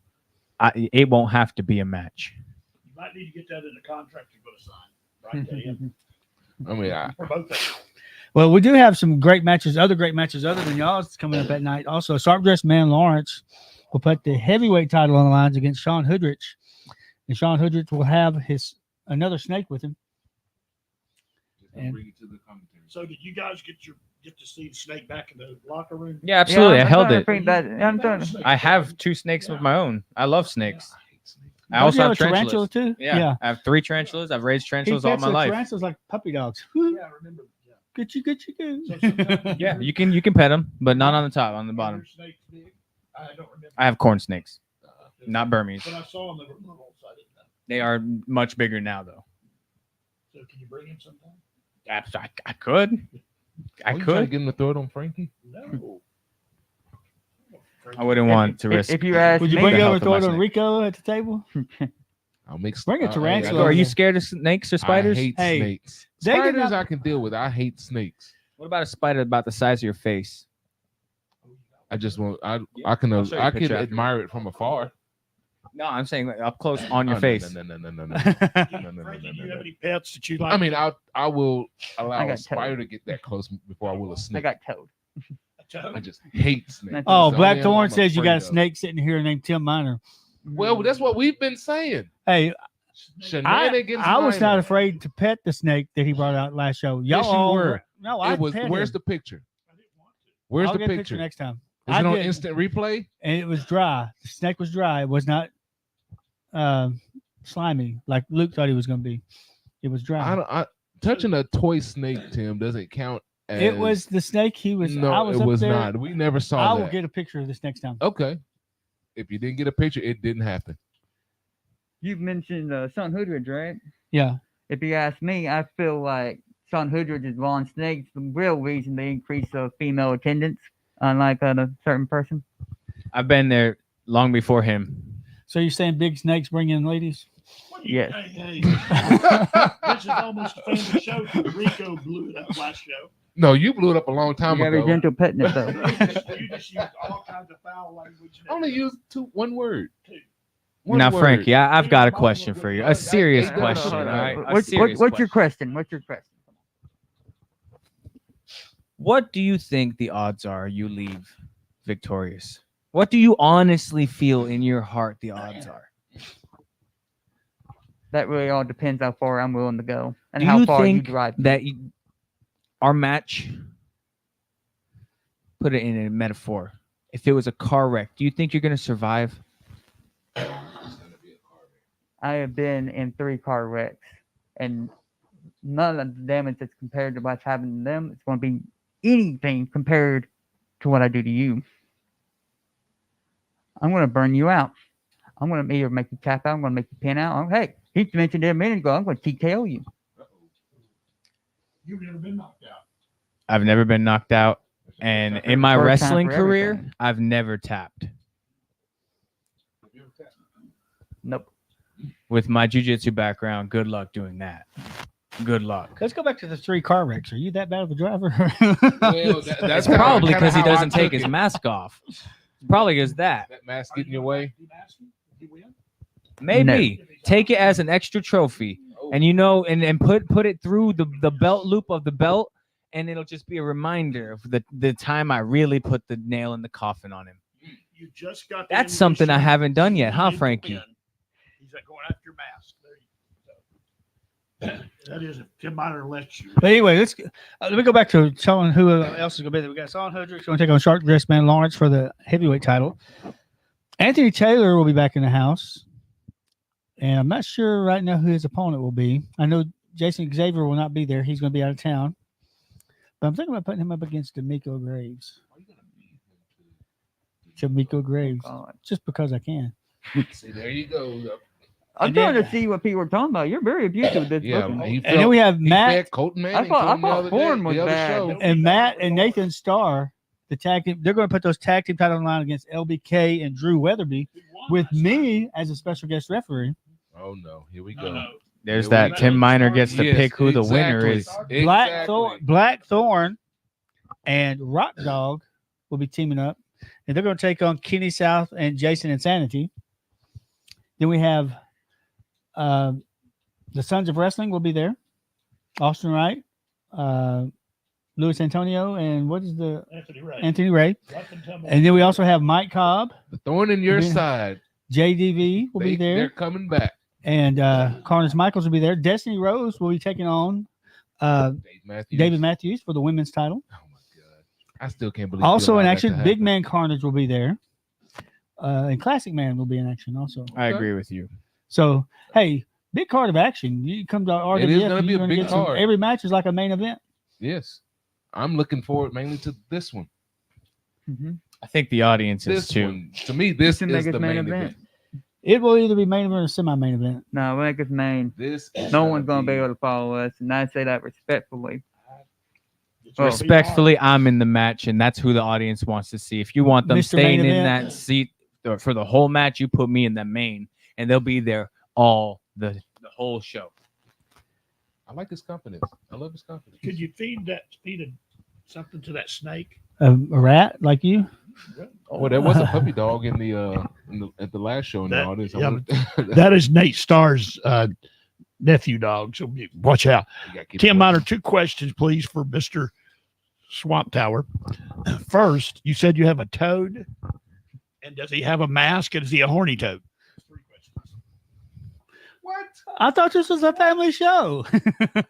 it won't have to be a match. You might need to get that in the contract you're going to sign. Right there. I mean, For both of you. Well, we do have some great matches, other great matches other than y'all's coming up at night. Also, Sharp Dressed Man Lawrence will put the heavyweight title on the lines against Sean Hoodrich. And Sean Hoodrich will have another snake with him. And- bring it to the commentary. So did you guys get to see the snake back in the locker room? Yeah, absolutely. I held it. I'm done. I have 2 snakes of my own. I love snakes. I Don't you also have have a tarantula tarantulas. too? Yeah, I have 3 tarantulas. I've raised He tarantulas all pets my the life. tarantulas like puppy dogs. Yeah, I remember. Yeah. Good you. So sometimes Yeah, you can pet them, but not on the top, on the bottom. Your snake's big? I don't remember. I have corn snakes, not Burmese. But I saw them, they were little, so I didn't know. They are much bigger now, though. So can you bring him sometime? I could. I You trying to could. get him to throw it on Frankie? No. I wouldn't want to risk. If you ask Would you me, bring it the over health and of throw my it on snake. Rico at the table? I'll make. Bring a tarantula. So are you scared of snakes or spiders? I hate Hey, snakes. they did Spiders not- I can deal with. I hate snakes. What about a spider about the size of your face? I just want. I can. I'll show you a I can picture after. admire it from afar. No, I'm saying like, up close on your Oh, face. No. No. Frankie, do you have any pets that you like? I mean, I will allow I a got spider to get that close before I will a I snake. got told. I just hate snakes. That's- Oh, It's the only animal Blackthorn I'm says you got a afraid of. snake sitting here named Tim Minor. Well, that's what we've been saying. Hey, Shenanigans. I was not Minor. afraid to pet the snake that he brought out last show. Y'all Yes, you all were. No, I It was. pet Where's him. the picture? I didn't want to. Where's I'll the get a picture? next time. Is I it on did. instant replay? And it was dry. The snake was dry. It was not slimy like Luke thought he was going to be. It was dry. Touching a toy snake, Tim, doesn't count. As, It was the snake he was. No, I was it up was there. not. We never I saw will that. get a picture of this next time. Okay. If you didn't get a picture, it didn't happen. You mentioned Sean Hoodridge, right? Yeah. If you ask me, I feel like Sean Hoodridge is Von Snake's the real reason they increase female attendance, unlike a certain person. I've been there long before him. So you're saying big snakes bring in ladies? What do you- Yes. Hey, this is almost a family show. Rico blew it up last show. No, you blew it up a long time You gotta be ago. gentle petting it though. You just used all kinds of foul language. and I only used one word. Two. One Now, word. Frankie, I've got a question for you. A serious No, no, question, no, all no. right? A What's serious your question. question? What's your question? What do you think the odds are you leave victorious? What do you honestly feel in your heart the odds are? That really all depends how far I'm willing to go and Do how you far you think drive. that our match, put it in a metaphor, if it was a car wreck, do you think you're going to survive? I have been in 3 car wrecks, and none of the damage that's compared to what's happened to them. It's going to be anything compared to what I do to you. I'm going to burn you out. I'm going to either make you tap out. I'm going to make you pin out. Hey, he mentioned it a minute ago. I'm going to TKO you. You've never been knocked out. I've never been knocked out. And in my First time wrestling for career, everything. I've never tapped. Nope. With my jiu-jitsu background, good luck doing that. Good luck. Let's go back to the 3 car wrecks. Are you that bad of a driver? Well, that's That's kinda- probably kinda because he how I doesn't take took his it. mask off. Probably is that. That mask get in your way. You win. Maybe take it as an extra trophy, and and put it through the belt loop of the belt, and it'll just be a reminder of the time I really put the nail in the coffin on him. You just got. the That's something I ammunition haven't done yet, you huh, need to Frankie? win. He's like going after your mask. There you go. That is if Tim Minor lets you. But anyway, let me go back to telling who else is going to be there. We got Sean Hoodrich going to take on Shark Dress Man Lawrence for the heavyweight title. Anthony Taylor will be back in the house. And I'm not sure right now who his opponent will be. I know Jason Xavier will not be there. He's going to be out of town. But I'm thinking about putting him up against D'Amico Graves. D'Amico Graves. God. Just because I can. See, there you go. I'm And trying then- to see what people are talking about. You're very abusive with this Yeah, booking. he And then we have he Matt fed Colton Manning thought- to I him the thought other Foreign day, was the other bad. show. and Matt and Nathan Starr, the tag team. They're going to put those tag team titles on the line against LBK and Drew Weatherby with me as a special guest referee. Oh no, here we go. There's Here that we Tim go. Miner gets to Yes, pick who the winner exactly. is. Exactly. Blackthorn and Rock Dog will be teaming up, and they're going to take on Kenny South and Jason Insanity. Then we have the Sons of Wrestling will be there. Austin Wright, Luis Antonio, and what is the Anthony Ray. And then we also have Mike Cobb, The thorn in your Yeah. side. JDV will be They're there, coming back. and Carnage Michaels will be there. Destiny Rose will be taking on David Matthews for the women's title. Oh my god, I still can't believe. Also you in allowed that action, to Big happen. Man Carnage will be there. And Classic Man will be in action also. I agree with you. So, hey, big card of action. You come to RWF, It is gonna be you're a gonna big get some- card. every match is like a main event. Yes, I'm looking forward mainly to this one. Mhm. I think the audience is This too. one, to me, this To is make the it main main event. event. It will either be main event or semi-main event. No, make us main. This is No one's gonna be able to follow us, and I say that respectfully. Oh. Respectfully, I'm in the match, and that's who the audience wants to see. If you want them Mr. Main staying in Event. that seat for the whole match, you put me in the main, and they'll be there all the whole show. I like his confidence. I love his confidence. Could you feed something to that snake? A rat like you? Well, there was a puppy dog in the at the last show in the That- audience. yeah, You That is Nate Starr's nephew dog. So watch out. gotta keep Tim it Miner, 2 questions, please, for Mr. Swamp Tower. First, you said you have a toad. And does he have a mask? And is he a horny toad? 3 questions. What? I thought this was a family show.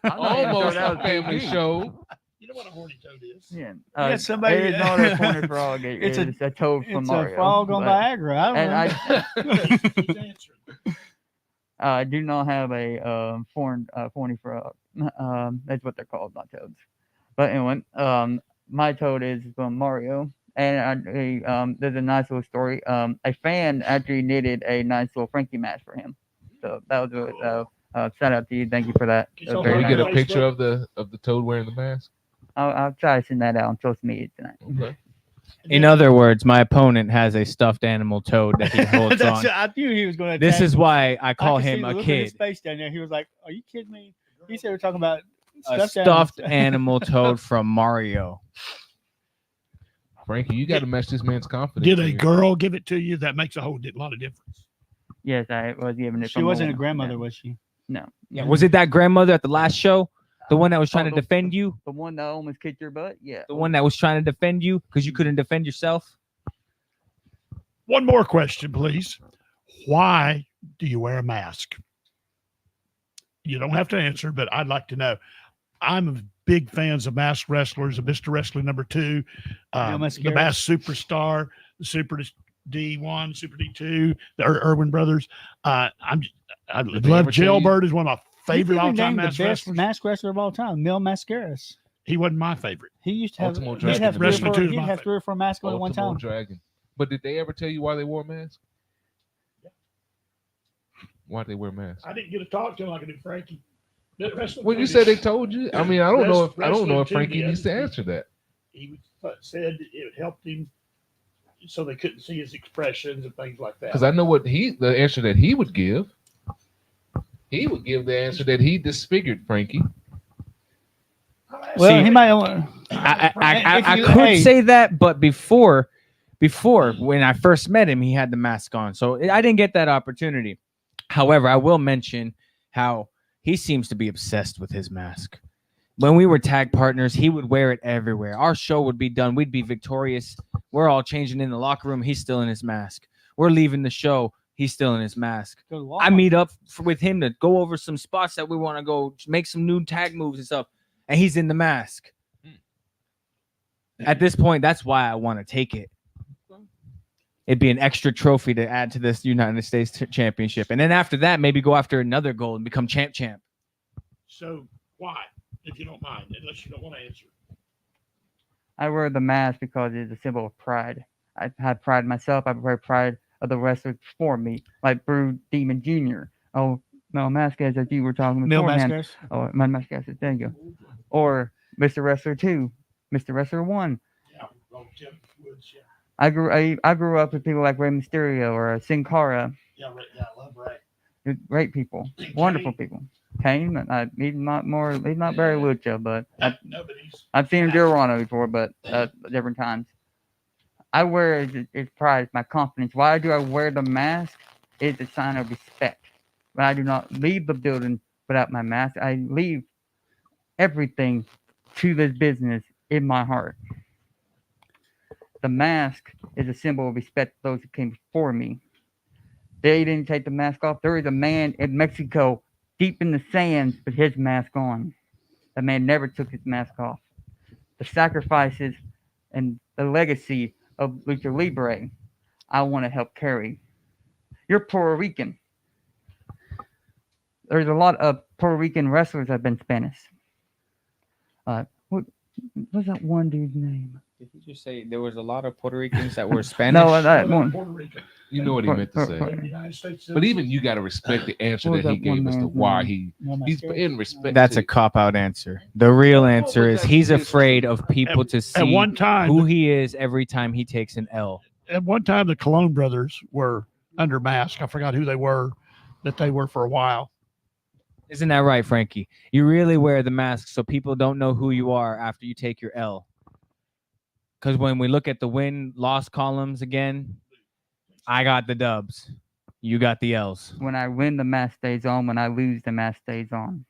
Almost a family show. You know what a horny toad is? Yeah. got somebody- It is not a corner frog. It's It's a toad from It's Mario. a frog on but Viagra. I don't and know. He's answering. I do not have a horny frog. That's what they're called, not toads. But anyway, my toad is from Mario. And there's a nice little story. A fan actually knitted a nice little Frankie mask for him. So that was really shout out to you. Thank you for that. Can That was Can very we get a nice. picture of the toad wearing the mask? I'll try to send that out on social media tonight. Okay. In other words, my opponent has a stuffed animal toad that he holds on. I knew he was going to. This is why I call could see him the a look on his kid. face down there. He was like, "Are you kidding me?" He said we're talking about A stuffed animal toad from Mario. Frankie, you got to match this man's confidence. Did a here. girl give it to you? That makes a whole lot of difference. Yes, I was giving it. She from wasn't a woman. grandmother, was she? No. Yeah, was it that grandmother at the last show? The one that was trying to the- defend you? The one that almost kicked your butt? Yeah. The one that was trying to defend you because you couldn't defend yourself? One more question, please. Why do you wear a mask? You don't have to answer, but I'd like to know. I'm a big fans of masked wrestlers, of Mr. Wrestling number 2, the Mascaras. Masked Superstar, the Super D1, Super D2, the Irwin Brothers. I Did they love ever tell you- Jailbird is one of my favorite He could be all-time named masked the best wrestlers. mask wrestler of all time, Mil Mascaras. He wasn't my favorite. He used to have. Ultimo He'd Dragon have, is three or, Wrestling four, too is he'd my have 3 or 4 masks on at one Ultimo time. Dragon. But did they ever tell you why they wore masks? Why they wear masks? I didn't get to talk to him like I did Frankie. Well, you said they told you. I mean, I don't know if Wrestling Frankie too, needs to yeah. answer that. He said it helped him so they couldn't see his expressions and things like that. Because I know what the answer that he would give. He would give the answer that he disfigured Frankie. Well, See, he might. Want, I If you- could hey. say that, but before when I first met him, he had the mask on, so I didn't get that opportunity. However, I will mention how he seems to be obsessed with his mask. When we were tag partners, he would wear it everywhere. Our show would be done. We'd be victorious. We're all changing in the locker room. He's still in his mask. We're leaving the show. He's still in his mask. go to I Walmart. meet up with him to go over some spots that we want to go make some new tag moves and stuff. And he's in the mask. At this point, that's why I want to take it. It'd be an extra trophy to add to this United States Championship. And then after that, maybe go after another gold and become champ. So why, if you don't mind, unless you don't want to answer? I wear the mask because it's a symbol of pride. I have pride in myself. I wear pride of the wrestlers before me, like Brew Demon Jr. Oh, Mel Masquez, as you were talking Mil beforehand. Mascares. Oh, my Masquez, there you go. Or Mr. Wrestler 2, Mr. Wrestler 1. Yeah, Tim Woods, yeah. I grew up with people like Rey Mysterio or Sin Cara. Yeah, right, yeah, I love Ray. They're great people, And wonderful Kane. people. Kane, he's not very lucha, but No, but he's I've seen him do Rano before, but different times. I wear it's pride, my confidence. Why do I wear the mask? It's a sign of respect. But I do not leave the building without my mask. I leave everything to this business in my heart. The mask is a symbol of respect to those who came before me. They didn't take the mask off. There is a man in Mexico deep in the sands with his mask on. The man never took his mask off. The sacrifices and the legacy of Lucha Libre, I want to help carry. You're Puerto Rican. There's a lot of Puerto Rican wrestlers that have been Spanish. What's that one dude's name? Did you just say there was a lot of Puerto Ricans that were Spanish? No, that one. Puerto Rican. You know what he meant to say. United States But even you got to respect the answer What was that he that one gave as to man's why name? he's in respect. That's to, a cop-out answer. The real answer is that's he's his- afraid of people to At see one time, who he is every time he takes an L. the Colon brothers were under mask. I forgot who they were, that they were for a while. Isn't that right, Frankie? You really wear the mask so people don't know who you are after you take your L. Because when we look at the win-loss columns again, I got the dubs. You got the L's. When I win, the mask stays on. When I lose, the mask stays on.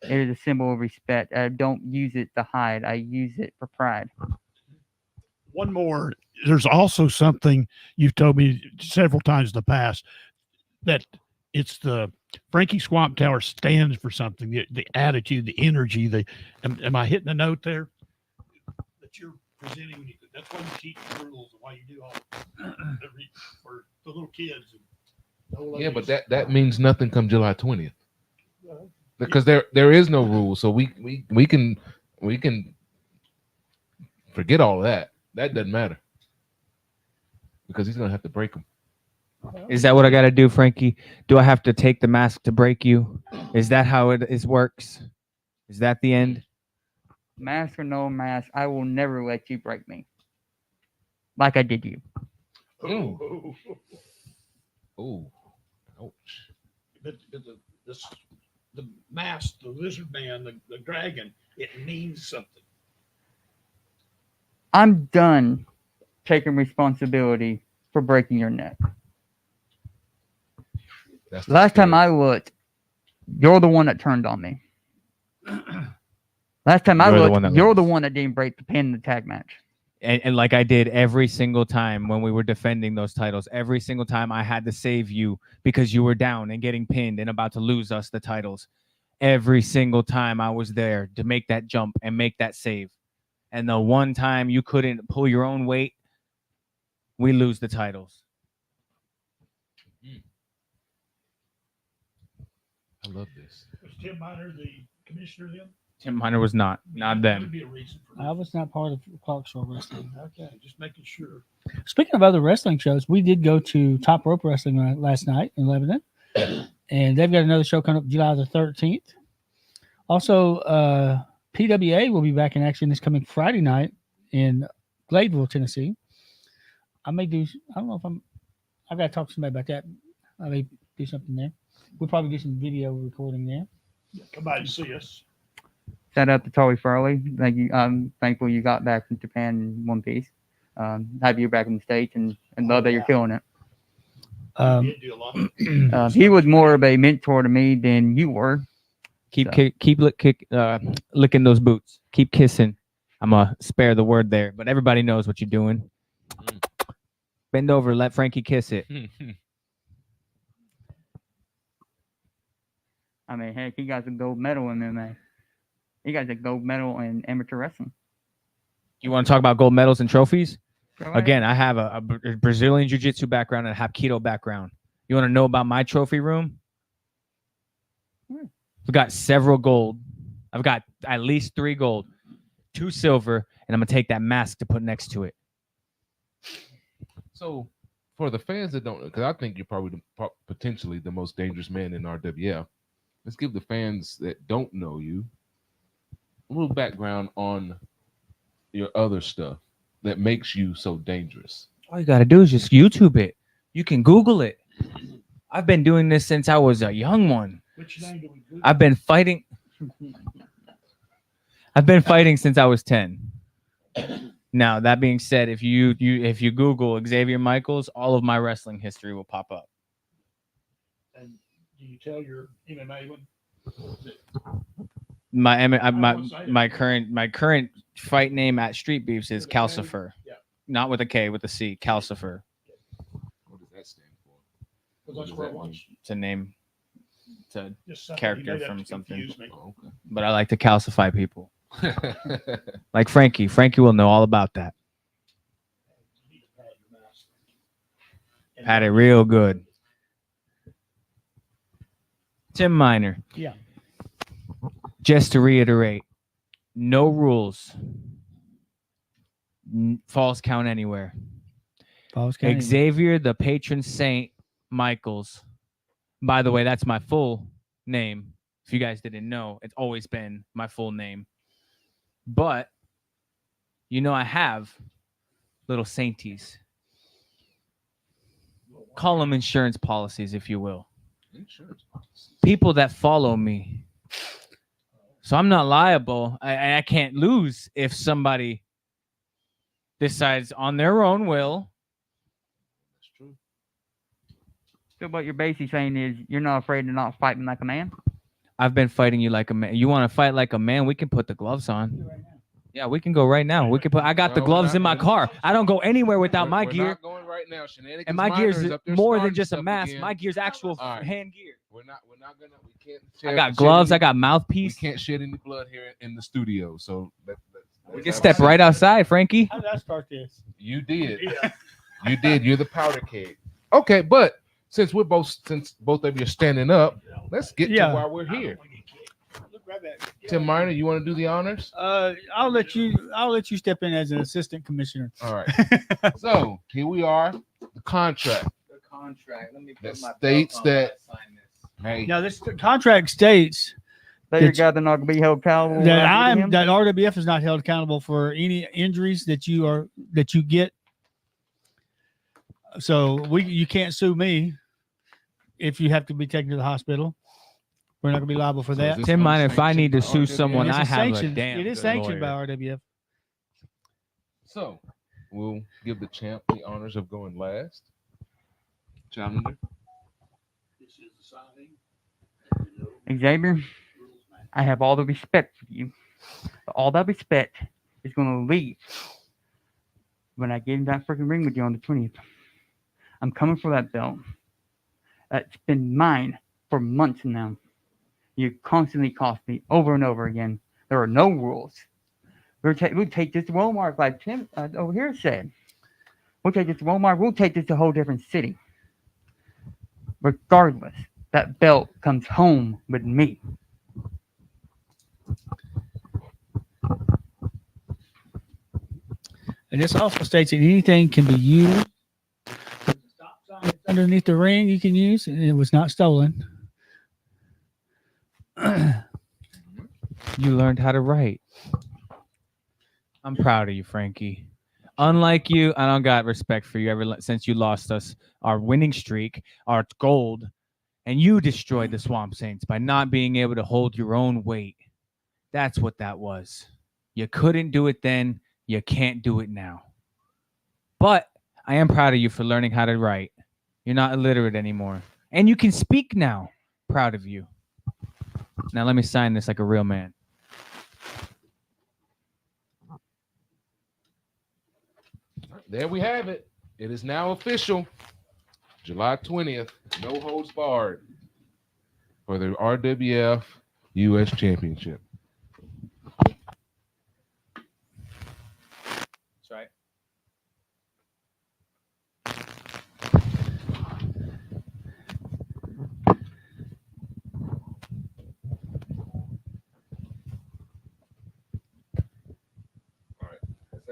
It is a symbol of respect. I don't use it to hide. I use it for pride. One more. There's also something you've told me several times in the past, that it's the Frankie Swamp Tower stands for something. The attitude, the energy. Am I hitting a note there? That you're presenting. That's why you teach the rules and why you do all for the little kids. And the old Yeah, but ladies. that means nothing come July 20th. Because there is no rule, so we can forget all of that. That doesn't matter because he's gonna have to break them. Is that what I got to do, Frankie? Do I have to take the mask to break you? Is that how it works? Is that the end? Mask or no mask, I will never let you break me. Like I did you. Ooh. Oh, ouch! But the mask, the lizard man, the dragon, it means something. I'm done taking responsibility for breaking your neck. That's the Last time spirit. I looked, you're the one that turned on me. Last time I You're the looked, one that you're lost. the one that didn't break the pin in the tag match. And like I did every single time when we were defending those titles, every single time I had to save you because you were down and getting pinned and about to lose us the titles. Every single time I was there to make that jump and make that save. And the one time you couldn't pull your own weight, we lose the titles. I love this. Was Tim Miner the commissioner then? Tim Hunter was not There then. would be a reason for I that. was not part of Clarksville Wrestling. Okay, just making sure. Speaking of other wrestling shows, we did go to Top Rope Wrestling last night in Lebanon, and they've got another show coming up July the 13th. Also, PWA will be back in action this coming Friday night in Gladeville, Tennessee. I don't know if I've got to talk to somebody about that. I may do something there. We'll probably do some video recording there. Come by and see us. Shout out to Tori Farley. Thank you. I'm thankful you got back from Japan in one piece. Have you back in the States and love that you're killing it. We did do a lot. He was more of a mentor to me than you were. Keep licking those boots. Keep kissing. I'm gonna spare the word there, but everybody knows what you're doing. Bend over, let Frankie kiss it. I mean, heck, he got a gold medal in MMA. He got a gold medal in amateur wrestling. You want to talk about gold medals and trophies? Go ahead. Again, I have a Brazilian jiu-jitsu background and a Hapkido background. You want to know about my trophy room? We've got several gold. I've got at least 3 gold, 2 silver, and I'm going to take that mask to put next to it. So, for the fans that don't know, because I think you're probably potentially the most dangerous man in RWF, let's give the fans that don't know you a little background on your other stuff that makes you so dangerous. All you got to do is just YouTube it. You can Google it. I've been doing this since I was a young one. Which name do we do? I've been fighting since I was 10. Now, that being said, if you Google Xavier Michaels, all of my wrestling history will pop up. And do you tell your MMA one? My current fight name at Street Beefs is Calcifer. Yeah. Not with a K, with a C. Calcifer. What does that stand for? Because that's what I want. It's a name. It's a Just something character you made up from to something. confuse me. Oh, But I like to calcify people. okay. Like Frankie. Frankie will know all about that. You need to pat your mask. And Had it real good. Tim Miner. Yeah. Just to reiterate, no rules. Falls count anywhere. Falls County. Xavier, the patron saint Michaels. By the way, that's my full name. If you guys didn't know, it's always been my full name. But, I have little sainties. Call them insurance policies, if you will. Insurance policies. People that follow me. So I'm not liable. I can't lose if somebody decides on their own will. That's true. So what you're basically saying is you're not afraid to not fight me like a man? I've been fighting you like a man. You want to fight like a man? We can put the gloves on. Yeah, we can go right now. We can put. I got the No, gloves not in my really. car. I don't go anywhere without my We're gear. not going right now. Shenanigans And my Minor gear's is up there more than starting just a stuff mask. again. My gear's actual All right. hand gear. We're not gonna. We can't. I got gloves. I got mouthpiece. We can't shed any blood here in the studio. So We can step right outside, Frankie. How did I start this? You did. Yeah. You did. You're the powder keg. Okay, but since both of you are standing up, let's get Yeah. to why we're here. Look right back. Tim Miner, you want to do the honors? I'll let you step in as an assistant commissioner. All right. So here we are. The contract. The contract. Let me That states that. Hey, Now this contract states That you're It's- guy that not going to be held accountable? that RWF is not held accountable for any injuries that you get. So you can't sue me if you have to be taken to the hospital. We're not going to be liable for So is that. this Tim Miner, if I need to unsanctioned sue by someone, RWF? I have a sanctioned. damn It is good sanctioned lawyer. by RWF. So we'll give the champ the honors of going last. Challenger. Xavier, I have all the respect for you. But all that respect is going to leave when I get in that freaking ring with you on the 20th. I'm coming for that belt. It's been mine for months now. You constantly cost me over and over again. There are no rules. We'll take this to Walmart, like Tim over here said. We'll take this to Walmart. We'll take this to a whole different city. Regardless, that belt comes home with me. And this also states that anything can be used. The stop sign that's underneath the ring you can use, and it was not stolen. You learned how to write. I'm proud of you, Frankie. Unlike you, I don't got respect for you ever since you lost us our winning streak, our gold, and you destroyed the Swamp Saints by not being able to hold your own weight. That's what that was. You couldn't do it then. You can't do it now. But I am proud of you for learning how to write. You're not illiterate anymore. And you can speak now. Proud of you. Now let me sign this like a real man. There we have it. It is now official. July 20th, no holds barred for the RWF U.S. Championship. That's right.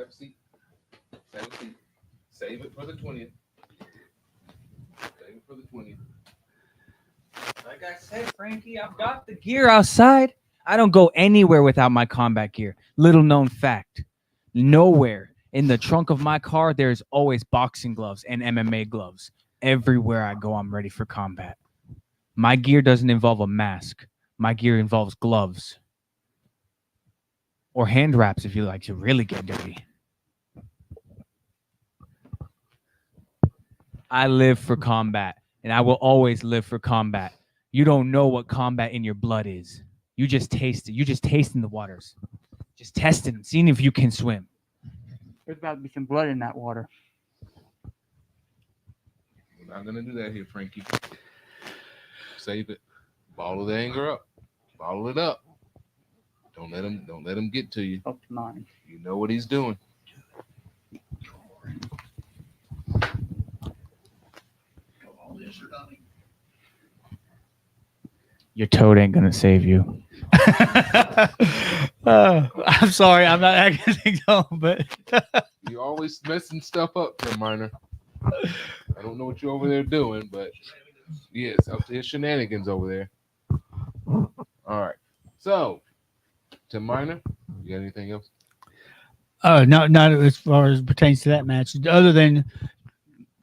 have a seat. Have a seat. Save it for the 20th. Save it for the 20th. Like I said, Frankie, I've got the gear outside. I don't go anywhere without my combat gear. Little known fact. Nowhere in the trunk of my car, there's always boxing gloves and MMA gloves. Everywhere I go, I'm ready for combat. My gear doesn't involve a mask. My gear involves gloves. Or hand wraps if you like to really get dirty. I live for combat, and I will always live for combat. You don't know what combat in your blood is. You just taste it. You just tasting the waters. Just testing, seeing if you can swim. There's about to be some blood in that water. We're not gonna do that here, Frankie. Save it. Bottle the anger up. Bottle it up. Don't let him get to you. Up to mine. You know what he's doing. Your toad ain't gonna save you. I'm sorry, I'm not acting dumb, but You're always messing stuff up, Tim Miner. I don't know what you're over there doing, but yes, up to his shenanigans over there. All right. So, Tim Miner, you got anything else? not as far as pertains to that match. Other than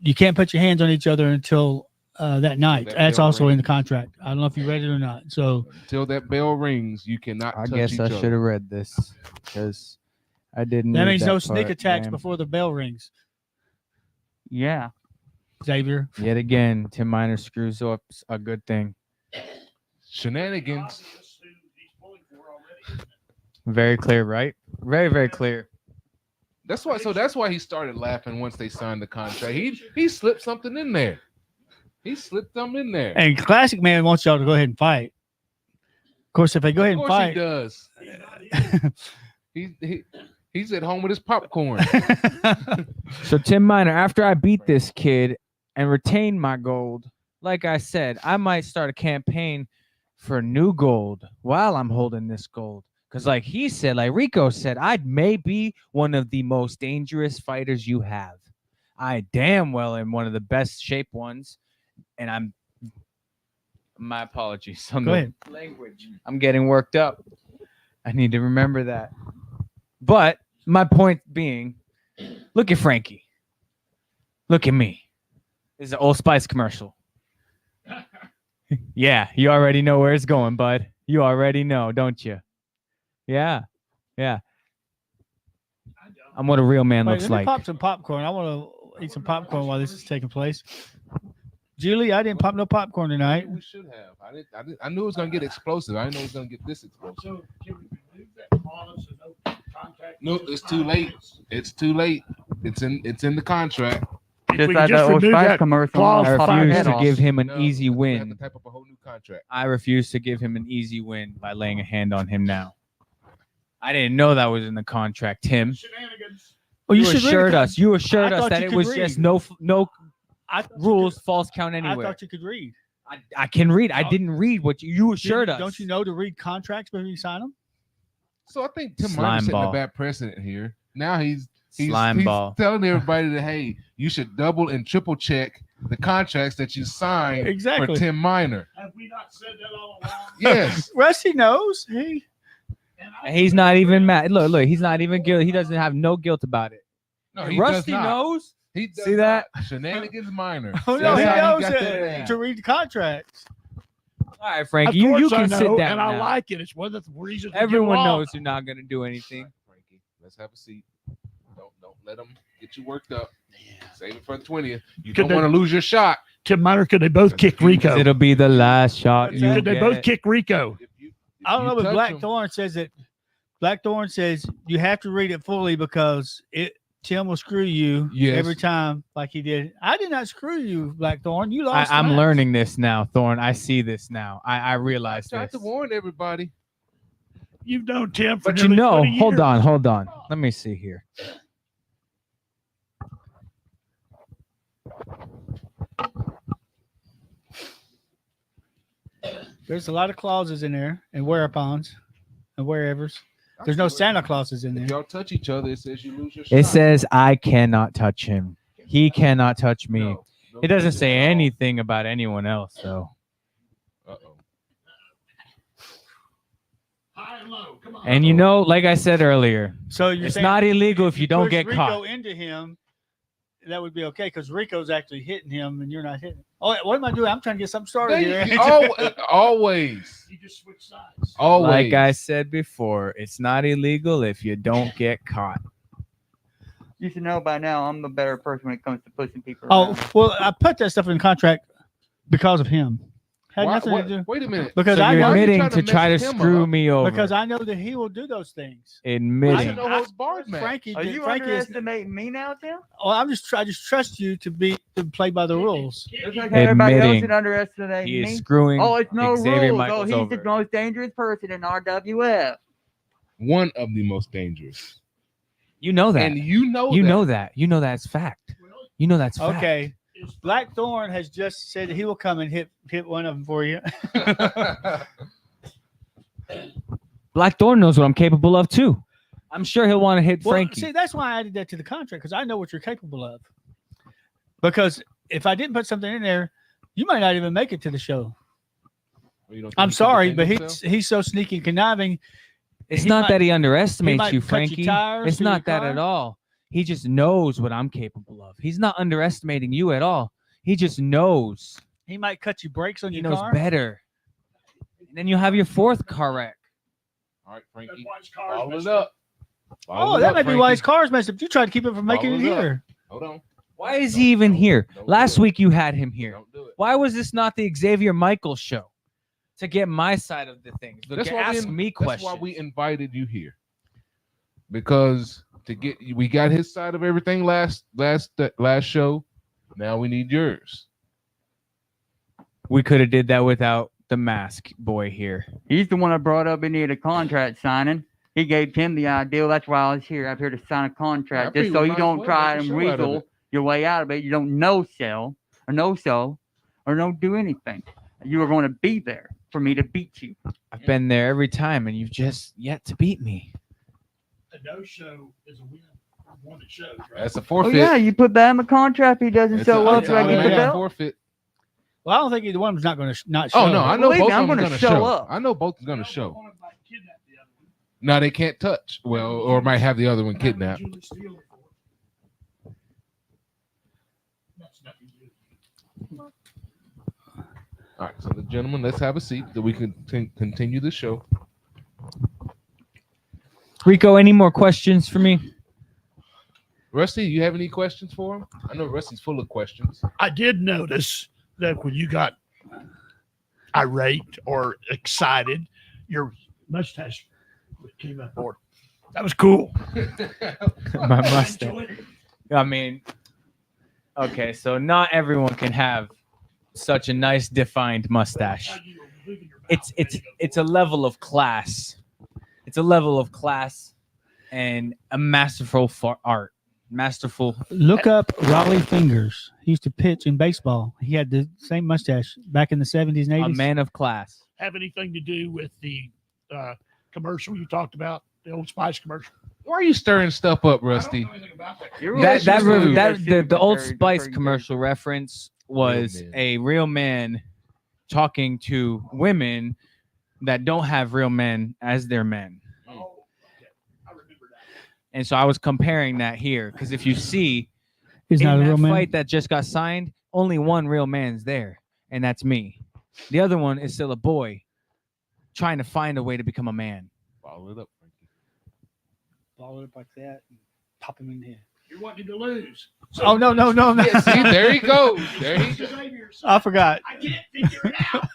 you can't put your hands on each other until that night. That That's bell also in the rings. contract. I don't know if you read it or not. So Until that bell rings, you cannot I touch guess each I other. should have read this because I didn't. that read means no sneak part, attacks man. before the bell rings. Yeah. Xavier. Yet again, Tim Miner screws up a good thing. Shenanigans. Very clear, right? Very, very clear. That's why he started laughing once they signed the contract. He slipped something in there. He slipped something in there. And Classic Man wants y'all to go ahead and fight. Of course, if they go ahead Of and course fight, he does. He's at home with his popcorn. So Tim Miner, after I beat this kid and retain my gold, like I said, I might start a campaign for new gold while I'm holding this gold. Because like he said, like Rico said, I may be one of the most dangerous fighters you have. I damn well am one of the best shaped ones. And I'm, my apologies on Go the ahead. language. I'm getting worked up. I need to remember that. But my point being, look at Frankie. Look at me. This is an Old Spice commercial. Yeah, you already know where it's going, bud. You already know, don't you? Yeah. Yeah. I'm what a real man Wait, looks let me like. pop some popcorn. I want to eat some popcorn while this is taking place. Julie, I didn't pop no popcorn tonight. We should have. I knew it was gonna get explosive. I didn't know it was gonna get this explosive. So can we remove that clause and no contact? Nope, it's too late. It's too late. It's in the contract. If Just we like could the just old remove Spice that commercial. clause I Pop fire your refuse head to off. give him an No, easy I think we have win. to type up a whole new contract. I refuse to give him an easy win by laying a hand on him now. I didn't know that was in the contract, Tim. shenanigans. Well, You should read assured it. us. You assured I us thought that you it could was read. just no I thought you rules, could- false count I anywhere. thought you could read. I can read. I didn't read what you assured us. Don't you know to read contracts before you sign them? So I think Tim Slime Miner's setting ball. a bad precedent here. Now he's Slime ball. telling everybody that hey, you should double and triple check the contracts that you signed Exactly. for Tim Miner. Have we not said that all along? Yes. Rusty knows. He And And he's not even mad. Look, he's not even guilty. He doesn't have no guilt about it. No, And he Rusty does not. knows. He does See that? not. Shenanigans Minor. Oh no, That's he how knows got that name. to read the contracts. All right, of Frankie, you course I can sit know, down and I now. like it. It's one of the reasons. we get Everyone along. knows you're not going to do anything. Right, Frankie, let's have a seat. Don't let them get you worked up. Save it for the 20th. You Could don't they- want to lose your shot. Tim Miner, could they both kick Rico? It'll be the last shot you Could they both get. kick Rico? If I don't you know, but touch him- Blackthorn says that Blackthorn says you have to read it fully because Tim will screw you Yes. every time like he did. I did not screw you, Blackthorn. You lost. I'm the match. learning this now, Thorn. I see this now. I realize I tried this. to warn everybody. You've known Tim for But you nearly know, 20 hold years. on, hold on. Let me see here. There's a lot of clauses in there and whereupons and wherevers. There's no Santa Clauses in If there. y'all touch each other, it says you lose your shot. It says I cannot touch him. He cannot touch me. No It doesn't touching say at all. anything about anyone else, though. Uh-oh. High and low. Come on. And you know, like I said earlier, So you're it's saying not illegal if you don't push get Rico caught. into him, that would be okay because Rico's actually hitting him and you're not hitting. Oh, what am I doing? I'm trying to get something started here. Always. You just switch sides. Always. Like I said before, it's not illegal if you don't get caught. You should know by now I'm the better person when it comes to pushing people Oh, around. well, I put that stuff in the contract because of him. Had Why- nothing why- to do Wait a minute. because So I you're know admitting trying to to try to mess him screw up? me over. because I know that he will do those things. I Admitting. didn't know what's barred, man. Frankie, Are you Frankie is, underestimating me now, Tim? oh, I just trust you to play by the rules. Just like everybody else Admitting should underestimate He is me. screwing Oh, it's no Xavier rules. Michaels Oh, he's over. the most dangerous person in RWF. One of the most dangerous. You know that. And you know You that. know that. You know that's fact. You know that's fact. Okay. Blackthorn has just said he will come and hit one of them for you. Blackthorn knows what I'm capable of too. I'm sure he'll want to hit Well, Frankie. see, that's why I added that to the contract because I know what you're capable of. Because if I didn't put something in there, you might not even make it to the show. You don't think I'm he can sorry, defend but himself? he's so sneaky and conniving. It's he not might- that he underestimates might you, cut your Frankie. tires It's to your not that car. at all. He just knows what I'm capable of. He's not underestimating you at all. He just knows. He might cut your brakes on He your knows car. better. And then you'll have your fourth car wreck. All right, Frankie. That's why his car's Follow it messed up. Follow Oh, it that up, might be why his Frankie. car's messed up. You tried to keep it from making it Follow it up. here. Hold on. Why is he even here? Don't do Last it. week you had him here. Don't do it. Why was this not the Xavier Michaels show? To get my side of the things. To That's why ask we, me that's questions. why we invited you here. Because we got his side of everything last show. Now we need yours. We could have did that without the mask boy here. He's the one I brought up in here the contract signing. He gave Tim the idea. That's why I was here. I'm here to sign a contract, I just so figured you might don't as well try make a and show out of weasel it. your way out of it. You don't no sell, or don't do anything. You are going to be there for me to beat you. I've been there every time, and you've just yet to beat me. A no-show is a win. One that shows, right? That's a Oh forfeit. yeah, you put that in the contract. He doesn't It's show a- up. it's So I get the automatic belt. forfeit. Well, I don't think either one of them's not going to not show. Oh no, I know Believe both me, I'm of them gonna going to show show. up. I know both are going to show. One of them might kidnap the other one. Now they can't touch. Well, or might have the other one kidnapped. Julie steal it for. That's nothing to do. All right, so the gentlemen, let's have a seat that we can continue the show. Rico, any more questions for me? Rusty, you have any questions for him? I know Rusty's full of questions. I did notice that when you got irate or excited, your mustache came up forward. That was cool. My mustache. I mean, okay, so not everyone can have such a nice defined mustache. It's a level of class. It's a level of class and a masterful art. Masterful. Look up Raleigh Fingers. He used to pitch in baseball. He had the same mustache back in the 70s and 80s. A man of class. Have anything to do with the commercial you talked about, the Old Spice commercial? Why are you stirring stuff up, I Rusty? don't know anything about that. Your That relationship the Old is very- Spice very commercial reference was man. a real man talking to women that don't have real men as their men. Oh, okay. I remember that. And so I was comparing that here because if you see He's in not a that real man. fight that just got signed, only one real man's there, and that's me. The other one is still a boy trying to find a way to become a man. Follow it up, Frankie. Ball it up like that and pop him in the head. You're wanting to lose. Oh, no. Yeah, see, there he goes. There he goes. Xavier's- I forgot. I can't figure it out.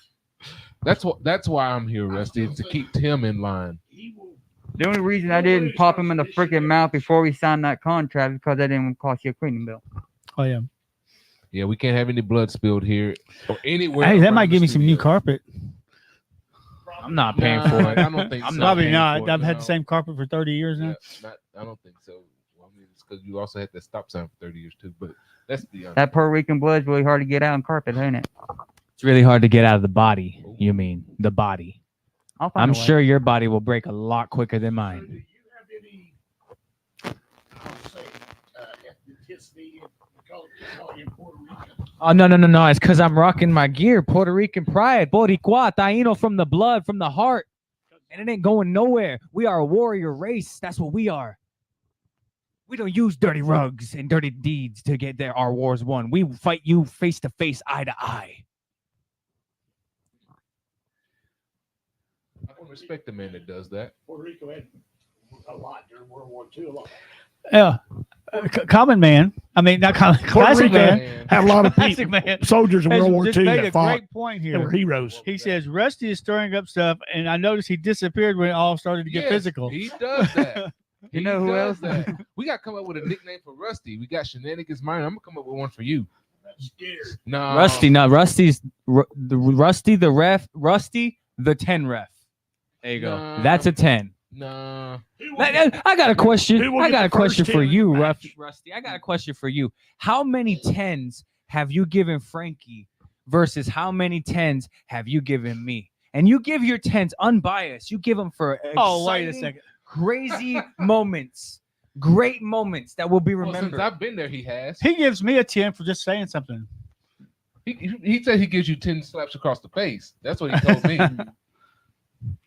That's why I'm here, Rusty, is to keep Tim in line. He will. The only reason I didn't pop him in the freaking mouth before we signed that contract is because that didn't cost you a cleaning bill. Oh, yeah. Yeah, we can't have any blood spilled here or anywhere. Hey, that around might the give me some new studio. carpet. I'm not paying Nah, for it. I don't think I'm so. not Probably paying not. for it, I've had no. the same carpet for 30 years now. Yeah, I don't think so. Well, I mean, it's because you also had that stop sign for 30 years too. But let's be honest. That Puerto Rican blood's really hard to get out on carpet, ain't it? It's really hard to get out of the body. You mean the body? I'll find I'm a way. sure your body will break a lot quicker than mine. Do you have any, I'm sure your body will break a lot do quicker. you have any, I'll say, ethnicity because you're Puerto Rican? Oh no! It's because I'm rocking my gear, Puerto Rican pride, Boricua, Taino from the blood, from the heart, and it ain't going nowhere. We are a warrior race. That's what we are. We don't use dirty rugs and dirty deeds to get our wars won. We fight you face to face, eye to eye. I can respect the man that does that. Puerto Rico had a lot during World War II. A lot. Yeah. Common man. I mean, not common. Classic Rico man. had a lot of Classic people, man. soldiers in Has World War just II made a that fought. great point They were here. heroes. He says Rusty is stirring up stuff, and I noticed he disappeared when it all started to get Yes, physical. He does that. You know He who does else? that. We got to come up with a nickname for Rusty. We got Shenanigans Minor. I'm gonna come up with one for you. Scared. No, Rusty, no, Rusty's Rusty the ref, Rusty the 10 ref. There you go. Nah. That's a 10. Nah. I got a question. Who will I get got the a question first for 10 in you, the match? Rusty. I got a question for you. How many 10s have you given Frankie versus how many 10s have you given me? And you give your 10s unbiased. You give them for Oh, wait a exciting, second. crazy moments, great moments that will be Well, since remembered. I've been there, he has. He gives me a 10 for just saying something. He said he gives you 10 slaps across the face. That's what he told me.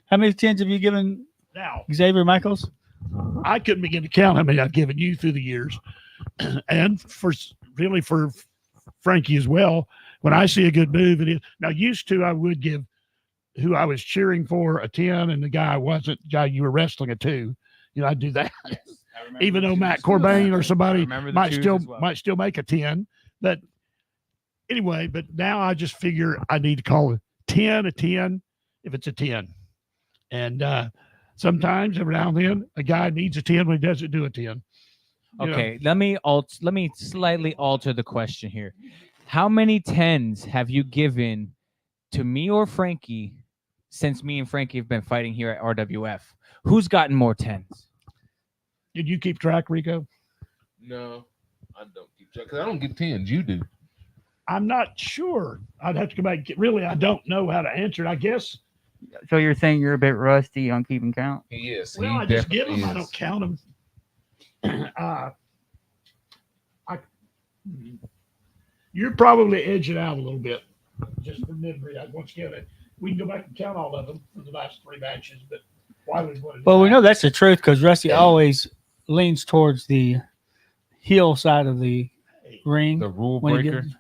How many 10s have you given Now, Xavier Michaels? I couldn't begin to count how many I've given you through the years, and for Frankie as well. When I see a good move, it is now. Used to, I would give who I was cheering for a 10, and the guy I wasn't, guy you were wrestling a 2. You know, I'd do that. Even though Matt Corbin or somebody might still make a 10, but anyway. But now I just figure I need to call a 10 if it's a 10, and sometimes every now and then a guy needs a 10 when he doesn't do a 10. You know. Okay, let me slightly alter the question here. How many 10s have you given to me or Frankie since me and Frankie have been fighting here at RWF? Who's gotten more 10s? Did you keep track, Rico? No, I don't keep track because I don't give 10s. You do. I'm not sure. I'd have to go back. Really, I don't know how to answer it. I guess. So you're saying you're a bit rusty on keeping count? He is. Well, He I just give definitely them. I is. don't count them. You're probably edging out a little bit, just from memory. Once again, we can go back and count all of them for the last 3 matches, but why would we? Well, we know that's the truth because Rusty always leans towards the heel side of the ring The rule when he breaker. gives-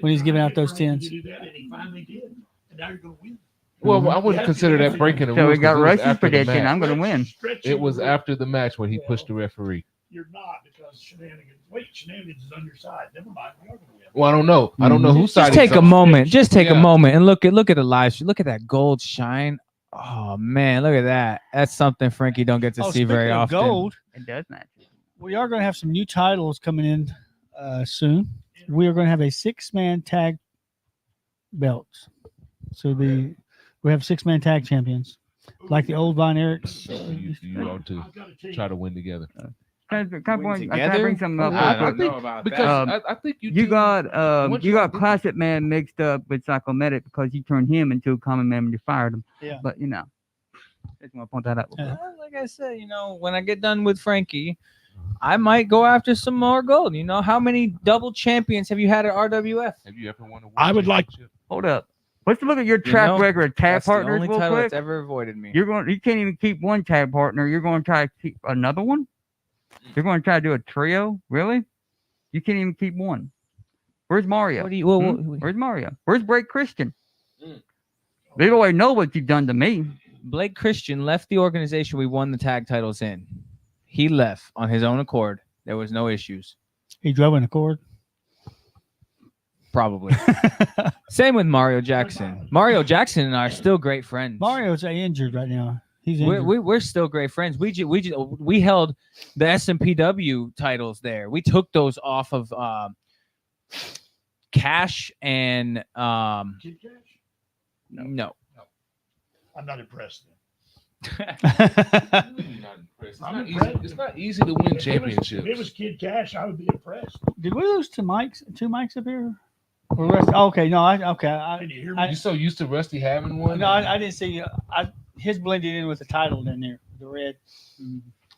when he's giving out those 10s. Do that, and he finally did, and now you're going to win. Well, I wouldn't consider that breaking the So rules. we got 'cause it was Rusty's after the prediction. match. I'm going to win. It was after the match when he pushed the referee. You're not because shenanigans. Wait, shenanigans is on your side. Never mind. We are going to win. Well, I don't know. I don't know whose side. Just take he's a on. moment. Just take a Yeah. moment and look at the live stream. Look at that gold shine. Oh man, look at that. That's something Frankie don't get to see very speaking of often. gold, It does match. we are going to have some new titles coming in soon. We are going to have a 6-man tag belts. So we have 6-man tag champions, like the old Von Erichs. So you ought to I've got to tell you. try to win together. Can I bring Together? something up? I real don't quick? know about Because that. I think You two- got Once you you got did- Classic Man mixed up with Psychometric because you turned him into a common man when you fired him. Yeah. But you know, just want to point that out. Yeah. Well, like I said, when I get done with Frankie, I might go after some more gold. How many double champions have you had at RWF? Have you ever won a world I would like- championship? Hold up. Let's look at your track record of tag That's the partners only real title quick. that's ever avoided me. You can't even keep one tag partner. You're going to try to keep another one? You're going to try to do a trio? Really? You can't even keep one. Where's Mario? What do you? Where's Mario? Where's Blake Christian? Mm. They already know what you've done to me. Blake Christian left the organization we won the tag titles in. He left on his own accord. There was no issues. He drove an Accord. Probably. Same with Mario Jackson. Mario Jackson and I are still great friends. Mario's injured right now. He's injured. We're still great friends. We held the SMPW titles there. We took those off of Cash and Kid Cash? no. I'm not impressed. Really not impressed. I'm It's impressed. not easy. It's not easy to win championships. If it was Kid Cash, I would be impressed. Did we lose two mics up here? Or okay, no, Can you hear me? I- You're so used to Rusty having one. no, I didn't see. his blended in with the title in there, the red.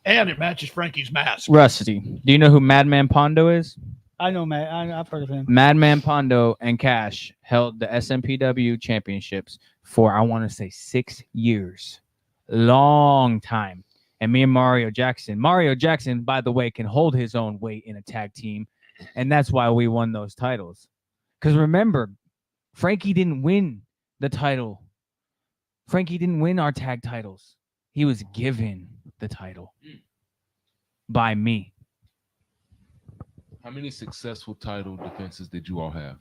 And it matches Frankie's mask. Rusty, do you know who Madman Pondo is? I know, Matt. I've heard of him. Madman Pondo and Cash held the SMPW championships for, I want to say, 6 years. Long time. And me and Mario Jackson, by the way, can hold his own weight in a tag team. And that's why we won those titles. Because remember, Frankie didn't win the title. Frankie didn't win our tag titles. He was given the title by me. How many successful title defenses did you all have?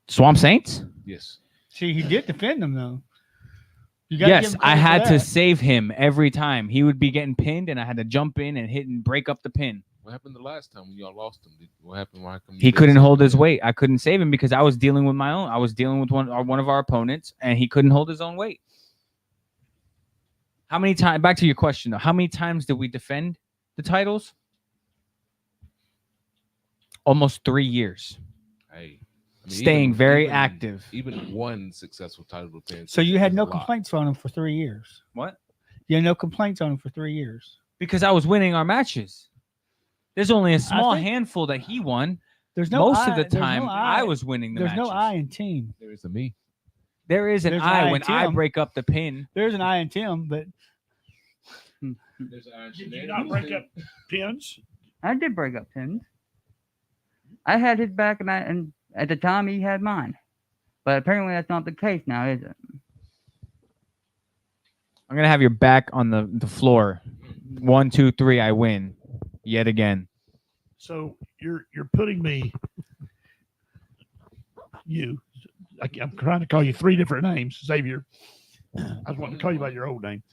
Swamp Saints? Yes. See, he did defend them though. You gotta give Yes, him I credit for had to that. save him every time. He would be getting pinned, and I had to jump in and hit and break up the pin. What happened the last time when y'all lost him? What happened? Why come you He didn't couldn't save hold him his then? weight. I couldn't save him because I was dealing with my own. I was dealing with one of our opponents, and he couldn't hold his own weight. How many times? Back to your question though. How many times did we defend the titles? Almost 3 years. Hey, Staying very active. Even one successful title defense. So you had is no a lot. complaints on him for 3 years. What? You had no complaints on him for 3 years. Because I was winning our matches. There's only a small think- handful that he won. There's no Most I, of the there's no time, I, I was winning the There's matches. no I in team. There is a me. There is an There's I I when in I Tim. break up the pin. There's an I in Tim, but There's an Did you not break up pins? I did break up pins. I had his back, and at the time he had mine. But apparently that's not the case now, is it? I'm gonna have your back on the floor. 1, 2, 3. I win yet again. So you're putting me. I'm trying to call you 3 different names, Xavier. I was wanting to call you by your old name,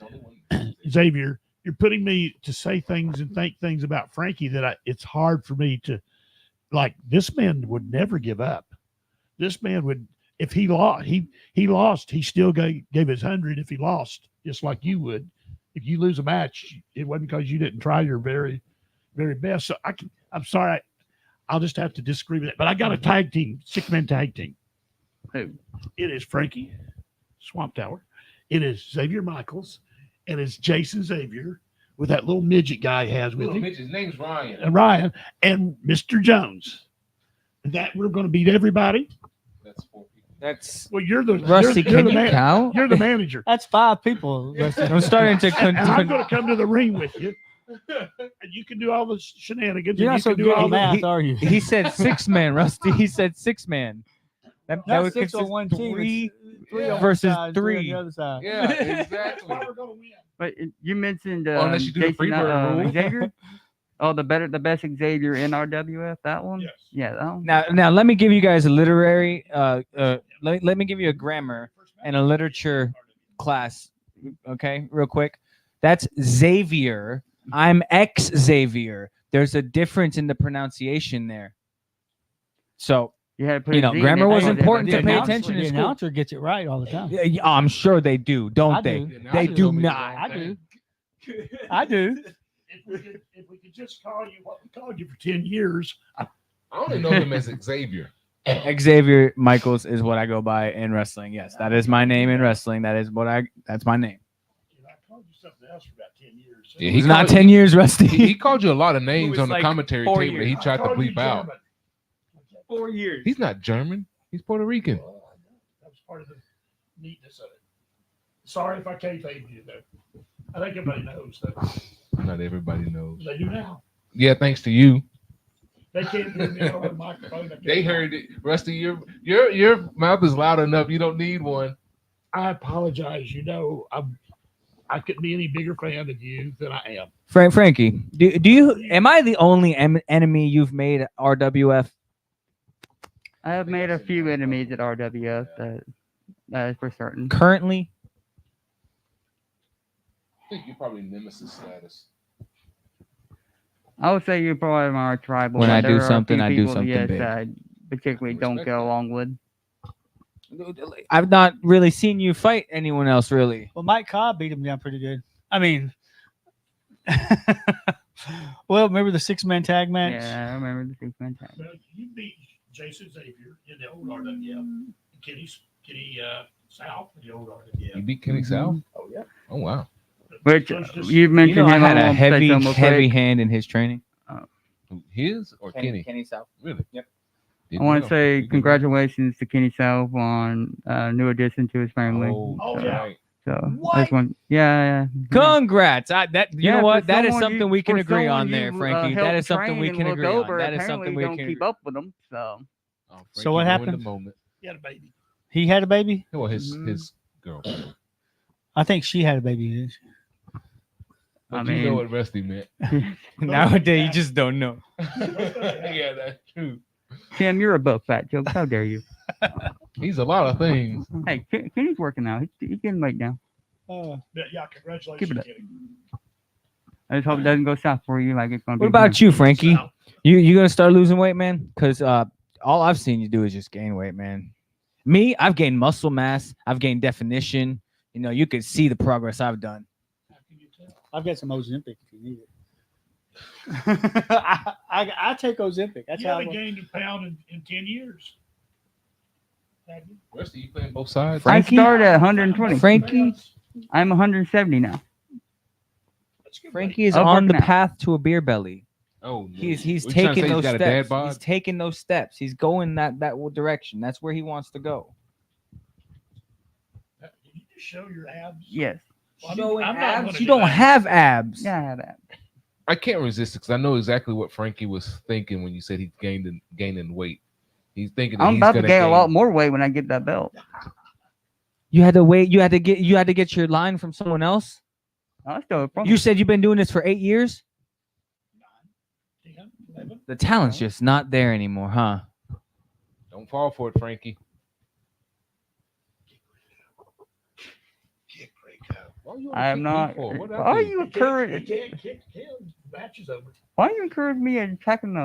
Xavier. You're putting me to say things and think things about Frankie that it's hard for me to like. This man would never give up. This man would, if he lost, he lost. He still gave his 100 if he lost, just like you would. If you lose a match, it wasn't because you didn't try your very, very best. So I'm sorry. I'll just have to disagree with that. But I got a tag team, 6-man tag team. Who? It is Frankie Swamp Tower. It is Xavier Michaels. And it's Jason Xavier with that little midget guy he has with Little him. Mitch, his name's Ryan. And Ryan and Mr. Jones. And that we're going to beat everybody. That's 4 people. That's Well, you're the Rusty. you're Can the you man- count? You're the manager. that's 5 people. I'm starting to. And I'm going to come to the ring with you. And you can do all the shenanigans. You're and not you so can do good all at the math, are you? He said 6-man, Rusty. He said 6-man. That Not would 6 on consist one team. 3 it's 3 on one versus side, 3 on 3. the other side. Yeah, exactly. we're going to win. But you mentioned Unless you do the Jason, Freebird rule. Xavier. Oh, the best Xavier in RWF. That one. Yes. Yeah, that one. Now let me give you guys a literary. Let me give you a grammar and a literature class. Okay, real quick. That's Xavier. I'm Xavier. There's a difference in the pronunciation there. So You had to put You a know, Z in grammar it. was Yeah, important but to the pay announcer- attention in The school. announcer gets it right all the time. yeah, I'm sure they do, don't I they? do. They I do do. not. I do. I do. If we could just call you what we called you for 10 years, I only know him as Xavier. Xavier Michaels is what I go by in wrestling. Yes, that is my name in wrestling. That's my name. I called you something else for about 10 years. Yeah, He's he not called- 10 years, Rusty. He called you a lot of names was on the like commentary 4 table that he years. tried to called you bleep out. German. 4 years. He's not German. He's Puerto Rican. Well, I know. That was part of the neatness of it. Sorry if I kayfabed you, though. I think everybody knows, though. Not everybody knows. They do now. Yeah, thanks to you. They can't hear me over the microphone. I can't They talk. heard it. Rusty, your mouth is loud enough. You don't need one. I apologize. You know, I couldn't be any bigger fan of you than I am. Frankie, do you? Am I the only enemy you've made at RWF? I have made a few enemies at RWF. That is for certain. Currently, I think you're probably nemesis status. I would say you're probably my tribal. When but I do there are a something, few I do people, something yes, big. that I particularly don't Respect get that. along with. I've not really seen you fight anyone else, really. Well, Mike Cobb beat him down pretty good. I mean, well, remember the 6-man tag match? Yeah, I remember the 6-man tag. Well, you beat Jason Xavier in the old RWF. Kenny South, the old RWF. You beat Kenny South? Oh yeah. Oh wow. Which Close to- you mentioned I him. had a want to say heavy something real quick. hand in his training. Who, his or Kenny? Kenny South. Really? Yep. Didn't I want know. to say You didn't know. congratulations to Kenny South on new addition to his family. Oh, so, yeah. Right. So What? I just want, yeah. Congrats! You Yeah, know what? for That is someone something you- we can for agree someone on there, you, Frankie. That helped is something train we and can look agree over, on. That is apparently something you we don't can. keep up with them. So Oh, So what Frankie ruined happened? The moment. He had a baby. He had a baby. Well, his Mhm. his girlfriend. I think she had a baby. didn't she? But I you know mean- what Rusty meant. Nowadays, you just don't know. Yeah, that's true. Tim, you're above fat jokes. How dare you? He's a lot of things. Hey, Kenny's working out. He's getting weight now. Yeah, congratulations. Keep it up. Kenny. I just hope it doesn't go south for you like it's going to be. What about you, Frankie? South. You gonna start losing weight, man? Because all I've seen you do is just gain weight, man. Me, I've gained muscle mass. I've gained definition. You know, you could see the progress I've done. How can you tell? I've got some Ozempic if you need it. I take Ozempic. That's You how. haven't gained a pound in 10 years. Have you? Rusty, you playing both sides? Frankie? I started at 120. Frankie? I'm 170 now. That's good, Frankie is I'm on the working out. path to a beer belly. Oh, no. He's What you trying to taking say, he's those got a dad steps. bod? He's taking those steps. He's going that direction. That's where he wants to go. buddy. Did you just show your abs? Yes. Well, Showing I'm not abs? gonna You do don't that. have abs. Yeah, I have that. I can't resist it because I know exactly what Frankie was thinking when you said he's gaining weight. He's thinking that I'm he's about to gonna gain a lot more weight when I get that belt. You had to wait. You had to get your line from someone else. I still have You said you've been doing this for 8 years. 10, 11. The talent's just not there anymore, huh? Don't fall for it, Frankie. Kick Rico. Why you I am not. What Why are I do? you You can't encouraging? kick him. Match is over. Why are you encouraging me attacking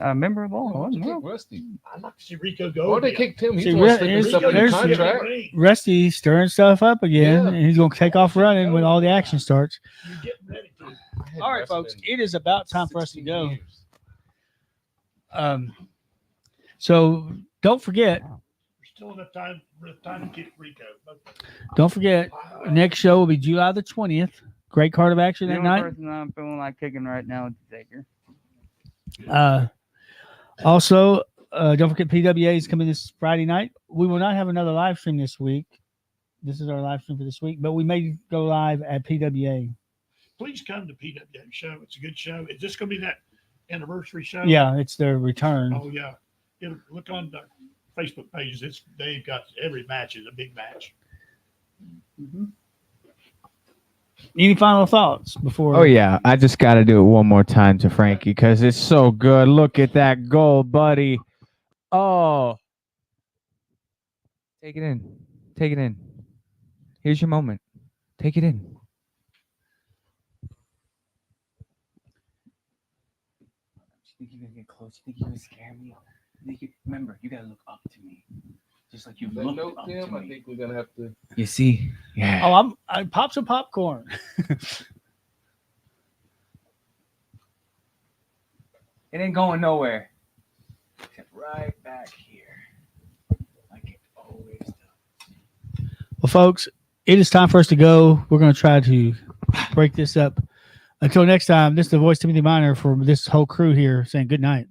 a member of Why all? don't you No. kick Rusty? I'd like to see Rico go. Oh, they again. kicked him. He's See, the one Ru- sticking here's- stuff in the here's- contract. Rusty stirring stuff up again, Yeah. and he's going to take off running when all the action starts. You're getting ready to. I had All right, wrestling folks, it is about time for us to 16 go. years. So don't forget, There's still enough time to kick Rico. don't forget, next show will be July the 20th. Great card of action The that only night. person I'm feeling like kicking right now is Xavier. Also, don't forget PWA is coming this Friday night. We will not have another live stream this week. This is our live stream for this week, but we may go live at PWA. Please come to PWA show. It's a good show. Is this going to be that anniversary show? Yeah, it's their return. Oh yeah. Look on the Facebook pages. They've got every match is a big match. Any final thoughts before? Oh yeah, I just got to do it one more time to Frankie because it's so good. Look at that goal, buddy. Oh, take it in. Take it in. Here's your moment. Take it in. You think you're gonna get close? You think you're gonna scare me? Remember, you gotta look up to me, just like you've That looked note, up Tim, to I me. think we're gonna have to. You see? Yeah. Oh, I pop some popcorn. It ain't going nowhere. Except right back here. Like it always does. Well, folks, it is time for us to go. We're going to try to break this up. Until next time, this is the voice Timothy Miner for this whole crew here saying good night.